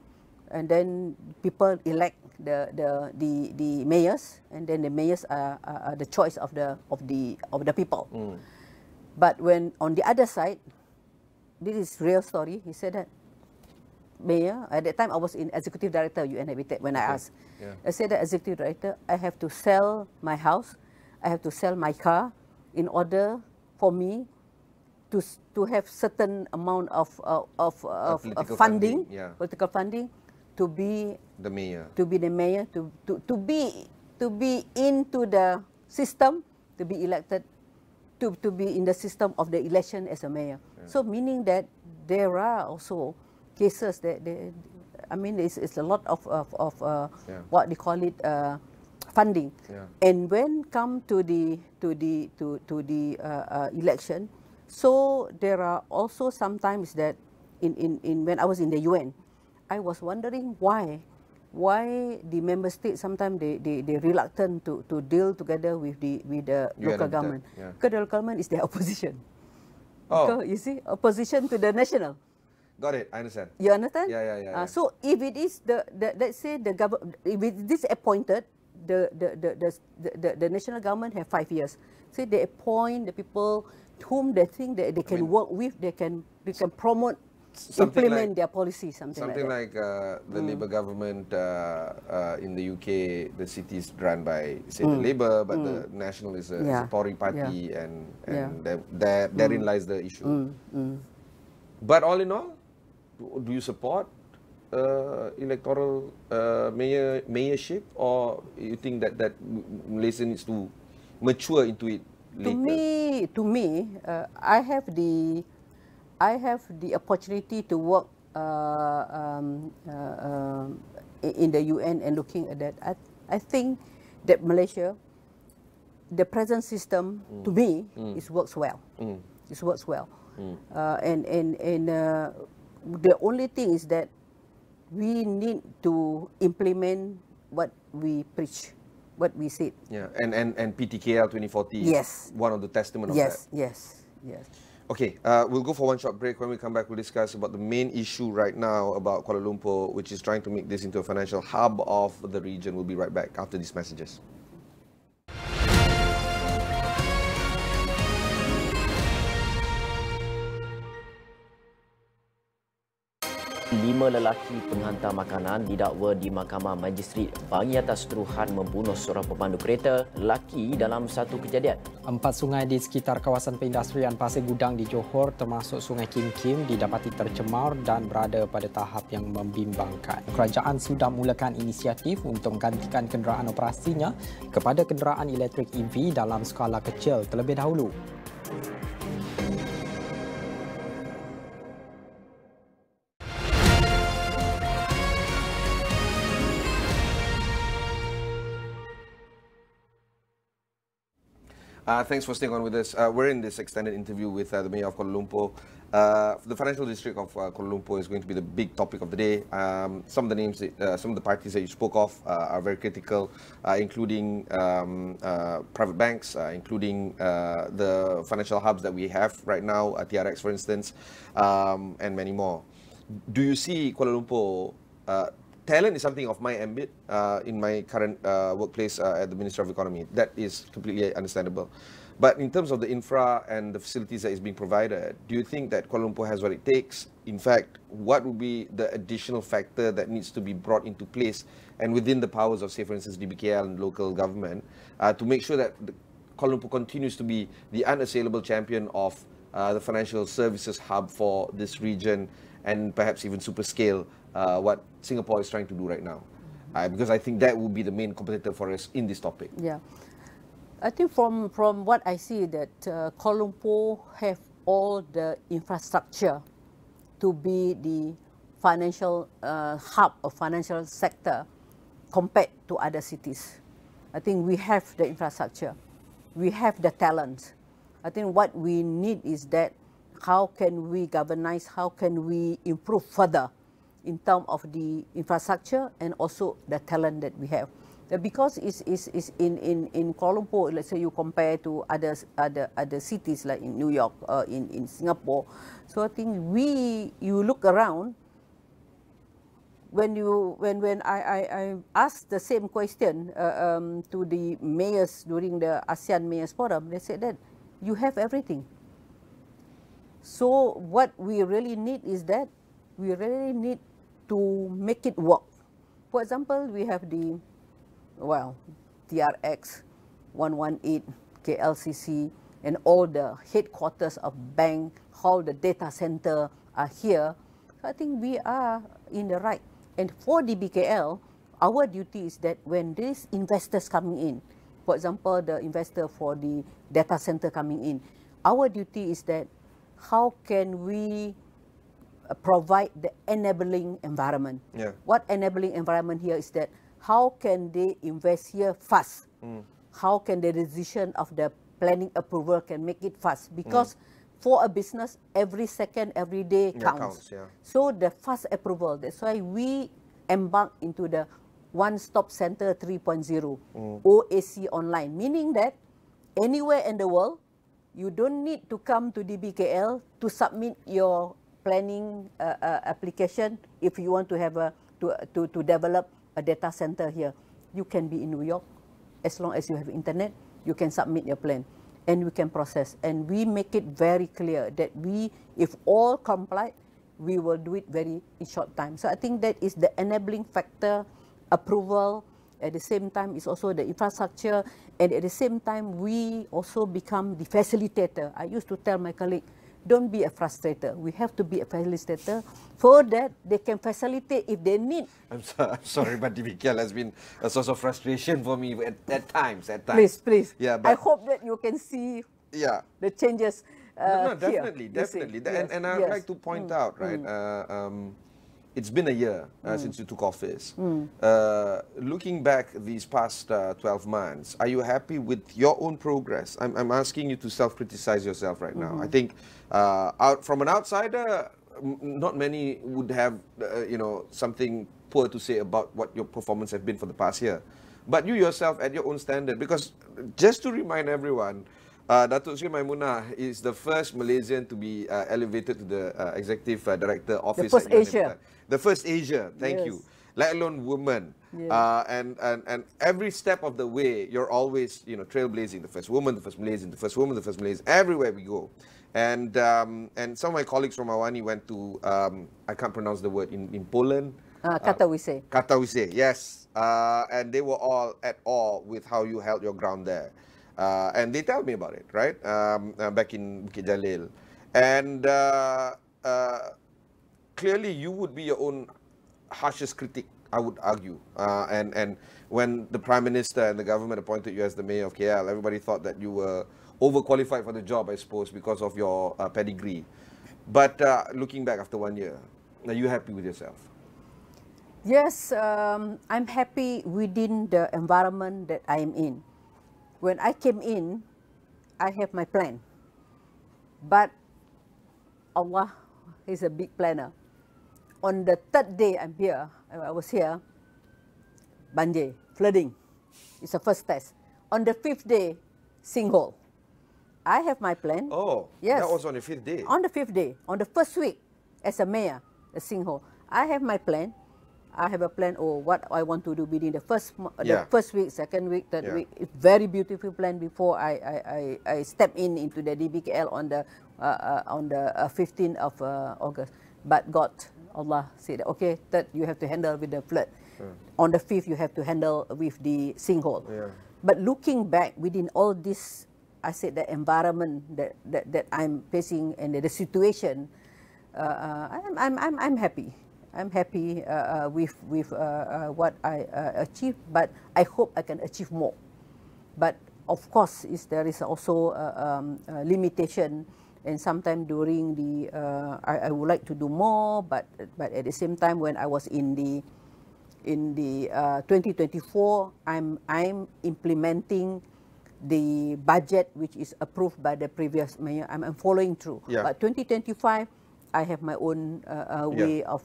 [SPEAKER 20] and then people elect the mayors, and then the mayors are the choice of the people. But when on the other side, this is real story. He said that mayor, at that time I was in executive director UN Habitat when I asked. I said that executive director, I have to sell my house, I have to sell my car in order for me to have certain amount of funding, political funding, to be
[SPEAKER 19] the mayor,
[SPEAKER 20] to be into the system, to be elected, to be in the system of the election as a mayor. So meaning that there are also cases that I mean, it's a lot of what they call it funding, and when come to the election, so there are also sometimes that in when I was in the UN, I was wondering why the member states sometimes they reluctant to deal together with the local government. Because the local government is their opposition. Because, you see, opposition to the national.
[SPEAKER 19] Got it. I understand.
[SPEAKER 20] You understand?
[SPEAKER 19] Yeah.
[SPEAKER 20] So if it is let's say the government, if it is appointed, the national government have 5 years. So they appoint the people whom they think that they can work with, they can promote, implement their policy, something like
[SPEAKER 19] the Labour government in the UK, the city is run by, say, the Labour, but the National is a Tory party, and therein lies the issue. But all in all, do you support electoral mayorship, or you think that Malaysia needs to mature into it later?
[SPEAKER 20] To me, I have the opportunity to work in the UN and looking at that. I think that Malaysia, the present system, to me, it works well. It works well. And the only thing is that we need to implement what we preach, what we said.
[SPEAKER 19] Yeah, and PTKL 2040 is one of the testament of that.
[SPEAKER 20] Yes.
[SPEAKER 19] Okay, we'll go for one short break. When we come back, we'll discuss about the main issue right now about Kuala Lumpur, which is trying to make this into a financial hub of the region. We'll be right back after these messages.
[SPEAKER 22] 5 lelaki penghantar makanan didakwa di Mahkamah Magistrate Bangi atas tuduhan membunuh seorang pemandu kereta lelaki dalam satu kejadian.
[SPEAKER 3] 4 sungai di sekitar kawasan perindustrian Pasir Gudang di Johor termasuk Sungai Kim Kim didapati tercemar dan berada pada tahap yang membimbangkan. Kerajaan sudah mulakan inisiatif untuk menggantikan kenderaan operasinya kepada kenderaan elektrik EV dalam skala kecil terlebih dahulu.
[SPEAKER 19] Thanks for staying on with us. We're in this extended interview with the Mayor of Kuala Lumpur. The financial district of Kuala Lumpur is going to be the big topic of the day. Some of the names, some of the parties that you spoke of are very critical, including private banks, including the financial hubs that we have right now, TRX for instance, and many more. Do you see Kuala Lumpur, talent is something of my ambit in my current workplace at the Ministry of Economy. That is completely understandable. But in terms of the infra and the facilities that is being provided, do you think that Kuala Lumpur has what it takes? In fact, what would be the additional factor that needs to be brought into place and within the powers of, say, for instance, DBKL and local government to make sure that Kuala Lumpur continues to be the unassailable champion of the financial services hub for this region and perhaps even super scale what Singapore is trying to do right now? Because I think that will be the main competitor for us in this topic.
[SPEAKER 20] Yeah. I think from what I see that Kuala Lumpur have all the infrastructure to be the financial hub of financial sector compared to other cities. I think we have the infrastructure, we have the talent. I think what we need is that how can we galvanize, how can we improve further in terms of the infrastructure and also the talent that we have. Because it's in Kuala Lumpur, let's say you compare to other cities like in New York or in Singapore. So I think you look around, when I asked the same question to the mayors during the ASEAN Mayors Forum, they said that you have everything. So what we really need is that we really need to make it work. For example, we have the TRX 118, KLCC, and all the headquarters of bank, all the data center are here. So I think we are in the right. And for DBKL, our duty is that when these investors coming in, for example, the investor for the data center coming in, our duty is that how can we provide the enabling environment?
[SPEAKER 19] Yeah.
[SPEAKER 20] What enabling environment here is that how can they invest here fast? How can the decision of the planning approval can make it fast? Because for a business, every second, every day counts.
[SPEAKER 19] Yeah.
[SPEAKER 20] So the fast approval, that's why we embark into the One-Stop Center 3.0, OAC online, meaning that anywhere in the world, you don't need to come to DBKL to submit your planning application if you want to have to develop a data center here. You can be in New York. As long as you have internet, you can submit your plan and we can process. And we make it very clear that if all comply, we will do it in short time. So I think that is the enabling factor, approval. At the same time, it's also the infrastructure. And at the same time, we also become the facilitator. I used to tell my colleague, don't be a frustrator. We have to be a facilitator. For that, they can facilitate if they need.
[SPEAKER 19] I'm sorry, but DBKL has been a source of frustration for me at times.
[SPEAKER 20] Please.
[SPEAKER 19] Yeah,
[SPEAKER 20] I hope that you can see the changes
[SPEAKER 19] No, definitely.
[SPEAKER 20] Yes,
[SPEAKER 19] And I'd like to point out, right, it's been a year since you took office. Looking back these past 12 months, are you happy with your own progress? I'm asking you to self-criticize yourself right now. I think from an outsider, not many would have something poor to say about what your performance has been for the past year. But you yourself at your own standard, because just to remind everyone, Datuk Sri Maimunah is the first Malaysian to be elevated to the Executive Director Office. The first Asia, thank you. Let alone woman. And every step of the way, you're always trailblazing. The first woman, the first Malaysian, the first woman, the first Malaysian, everywhere we go. And some of my colleagues from AWANI went to, I can't pronounce the word, in Poland.
[SPEAKER 20] Katowice.
[SPEAKER 19] Katowice, yes. And they were all at awe with how you held your ground there. And they tell me about it, right? Back in Bukit Jalil. And clearly you would be your own harshest critic, I would argue. And when the Prime Minister and the government appointed you as the Mayor of KL, everybody thought that you were overqualified for the job, I suppose, because of your pedigree. But looking back after 1 year, are you happy with yourself?
[SPEAKER 20] Yes, I'm happy within the environment that I am in. When I came in, I have my plan. But Allah is a big planner. On the third day I was here, banjir, flooding. It's the first test. On the fifth day, sinkhole. I have my plan.
[SPEAKER 19] Oh,
[SPEAKER 20] yes.
[SPEAKER 19] That was on the fifth day?
[SPEAKER 20] On the fifth day. On the first week, as a mayor, a sinkhole. I have my plan. I have a plan, what I want to do within the first week, second week, third week. It's very beautiful plan before I step into the DBKL on the 15th of August. But God, Allah said, okay, that you have to handle with the flood. On the 5th, you have to handle with the sinkhole. But looking back within all this, I said the environment that I'm facing and the situation, I'm happy. I'm happy with what I achieved, but I hope I can achieve more. But of course, there is also a limitation, and sometimes during the I would like to do more, but at the same time, when I was in the 2024, I'm implementing the budget which is approved by the previous mayor. I'm following through. But 2025. I have my own way of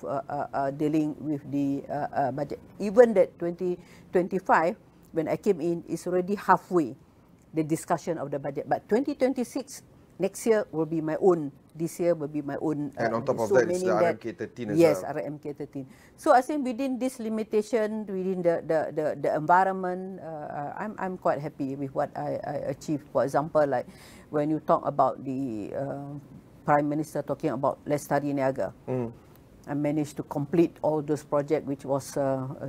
[SPEAKER 20] dealing with the budget. Even that 2025, when I came in, is already halfway, the discussion of the budget. But 2026, next year will be my own. This year will be my own.
[SPEAKER 19] And on top of that, it's the RMK 13 as well.
[SPEAKER 20] Yes, RMK 13. So I think within this limitation, within the environment, I'm quite happy with what I achieved. For example, like when you talk about the Prime Minister talking about Lestari Niaga. I managed to complete all those projects which was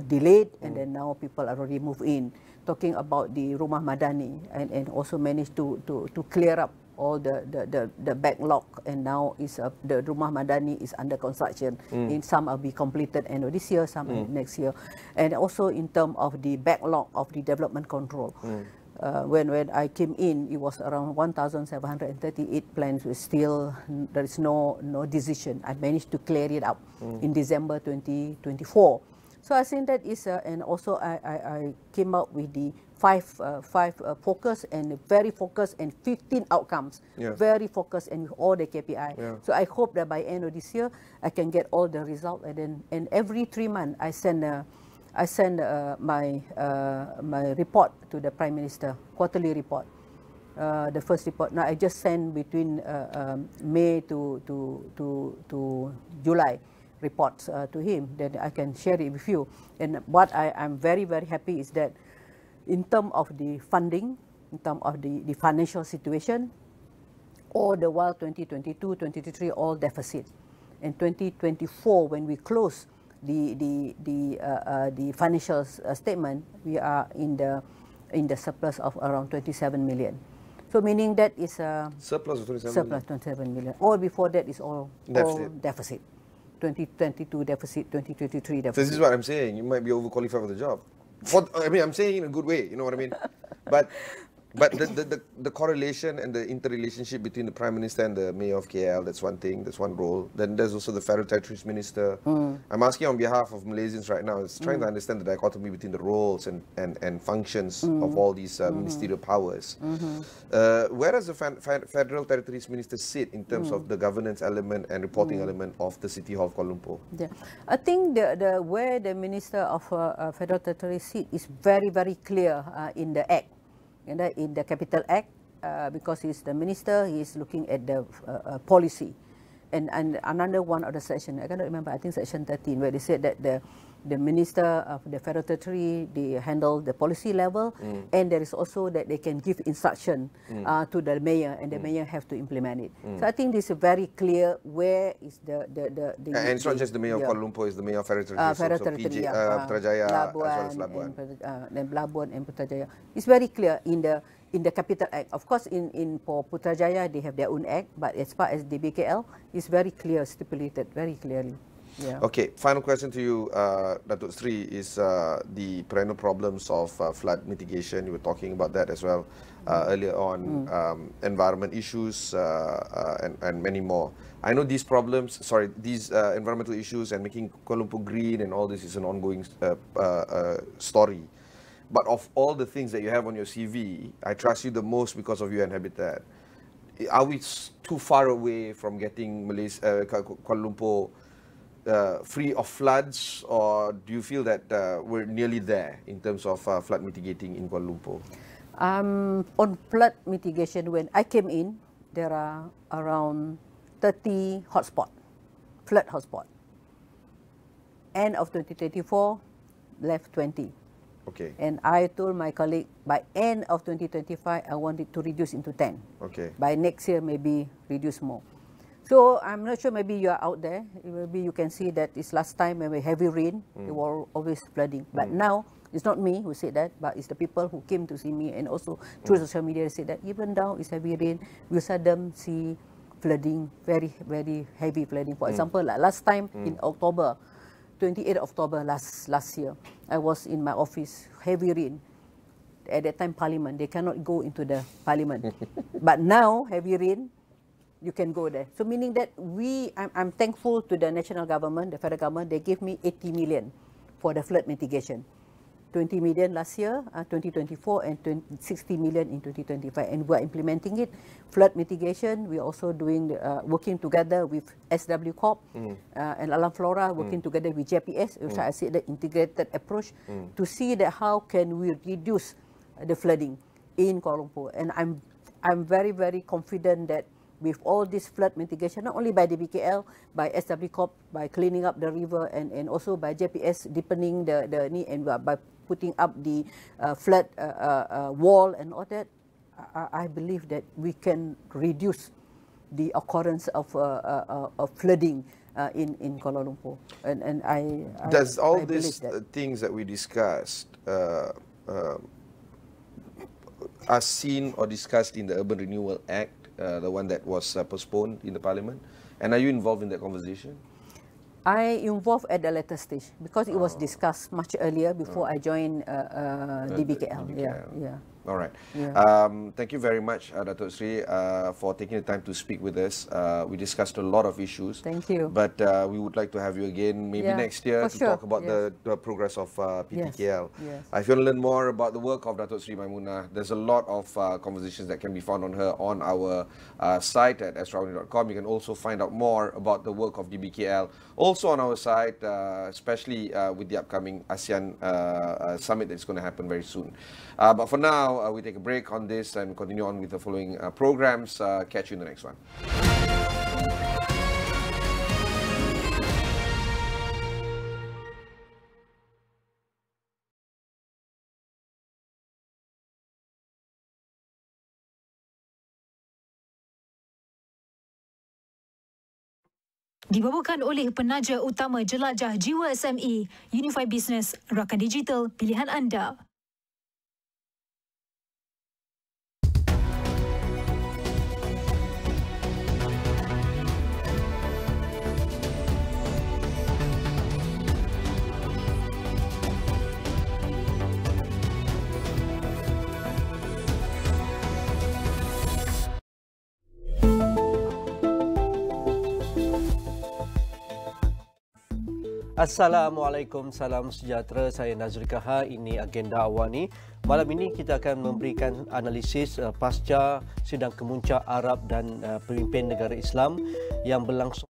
[SPEAKER 20] delayed, and then now people are already moved in. Talking about the Rumah Madani, and also managed to clear up all the backlog, and now is the Rumah Madani is under construction. In some will be completed end of this year, some next year, and also in terms of the backlog of the development control. When I came in, it was around 1,738 plans. Still, there is no decision. I managed to clear it up in December 2024. So I think that is, and also I came out with the five focus and very focused and 15 outcomes. Very focused and with all the KPI. So I hope that by end of this year, I can get all the result. And every 3 months, I send my report to the Prime Minister, quarterly report, the first report. Now I just send between May to July reports to him. Then I can share it with you. And what I'm very, very happy is that in terms of the funding, in terms of the financial situation, all the while 2022, 2023, all deficit. In 2024, when we close the financial statement, we are in the surplus of around 27 million. So meaning that is a
[SPEAKER 19] surplus of 27
[SPEAKER 20] surplus 27 million. All before that is all deficit. 2022 deficit, 2023 deficit.
[SPEAKER 19] So this is what I'm saying. You might be overqualified for the job. I'm saying in a good way. You know what I mean? But the correlation and the interrelationship between the Prime Minister and the Mayor of KL, that's one thing, that's one role. Then there's also the Federal Territories Minister. I'm asking on behalf of Malaysians right now, it's trying to understand the dichotomy between the roles and functions of all these ministerial powers. Where does the Federal Territories Minister sit in terms of the governance element and reporting element of the City Hall of Kuala Lumpur?
[SPEAKER 20] I think the where the Minister of Federal Territories sit is very, very clear in the Act. In the Capital Act, because he's the minister, he's looking at the policy. And another one of the section, I cannot remember, I think section 13, where they said that the minister of the Federal Territory, they handle the policy level, and there is also that they can give instruction to the mayor, and the mayor have to implement it. So I think this is very clear where is the
[SPEAKER 19] and it's not just the mayor of Kuala Lumpur, it's the mayor of Federal Territory, so PJ, Putrajaya, as well as Labuan.
[SPEAKER 20] And Labuan and Putrajaya. It's very clear in the Capital Act. Of course, for Putrajaya, they have their own act, but as far as the BKL, it's very clear, stipulated very clearly.
[SPEAKER 19] Okay, final question to you, Datuk Sri, is the perennial problems of flood mitigation. You were talking about that as well earlier on, environment issues and many more. I know these problems, these environmental issues and making Kuala Lumpur green and all this is an ongoing story. But of all the things that you have on your CV, I trust you the most because of UN Habitat. Are we too far away from getting Kuala Lumpur free of floods, or do you feel that we're nearly there in terms of flood mitigating in Kuala Lumpur?
[SPEAKER 20] On flood mitigation, when I came in, there are around 30 flood hotspot. End of 2024, left 20.
[SPEAKER 19] Okay.
[SPEAKER 20] And I told my colleague, by end of 2025, I want it to reduce into 10.
[SPEAKER 19] Okay.
[SPEAKER 20] By next year, maybe reduce more. So I'm not sure, maybe you are out there. Maybe you can see that it's last time when we heavy rain, it was always flooding. But now, it's not me who said that, but it's the people who came to see me, and also through social media they said that even now it's heavy rain, we seldom see flooding, very, very heavy flooding. For example, like last time in October, 28th October last year, I was in my office, heavy rain. At that time, Parliament, they cannot go into the Parliament. But now, heavy rain, you can go there. So meaning that I'm thankful to the national government, the federal government, they gave me 80 million for the flood mitigation. 20 million last year, 2024, and 60 million in 2025. And we're implementing it. Flood mitigation, we're also doing, working together with SW Corp and Alam Flora, working together with JPS, which I said the integrated approach, to see that how can we reduce the flooding in Kuala Lumpur. And I'm very, very confident that with all this flood mitigation, not only by the BKL, by SW Corp, by cleaning up the river, and also by JPS deepening the need, and by putting up the flood wall and all that, I believe that we can reduce the occurrence of flooding in Kuala Lumpur. And
[SPEAKER 19] Does all these things that we discussed are seen or discussed in the Urban Renewal Act, the one that was postponed in the Parliament? And are you involved in that conversation?
[SPEAKER 20] I involved at the later stage because it was discussed much earlier before I joined DBKL. Yeah.
[SPEAKER 19] All right.
[SPEAKER 20] Yeah.
[SPEAKER 19] Thank you very much, Datuk Sri, for taking the time to speak with us. We discussed a lot of issues.
[SPEAKER 20] Thank you.
[SPEAKER 19] But we would like to have you again maybe next year to talk about the progress of PTKL.
[SPEAKER 20] Yes.
[SPEAKER 19] If you want to learn more about the work of Datuk Sri Maimunah, there's a lot of conversations that can be found on her on our site at astro.com. You can also find out more about the work of DBKL also on our site, especially with the upcoming ASEAN summit that's going to happen very soon. But for now, we take a break on this and continue on with the following programs. Catch you in the next one.
[SPEAKER 1] Dibawakan oleh penaja utama jelajah Jiwa SME, Unify Business, rakan digital pilihan anda.
[SPEAKER 4] Assalamualaikum, salam sejahtera. Saya Nazri Kaha, ini agenda AWANI. Malam ini kita akan memberikan analisis pasca sidang kemuncak Arab dan pemimpin negara Islam yang berlangsung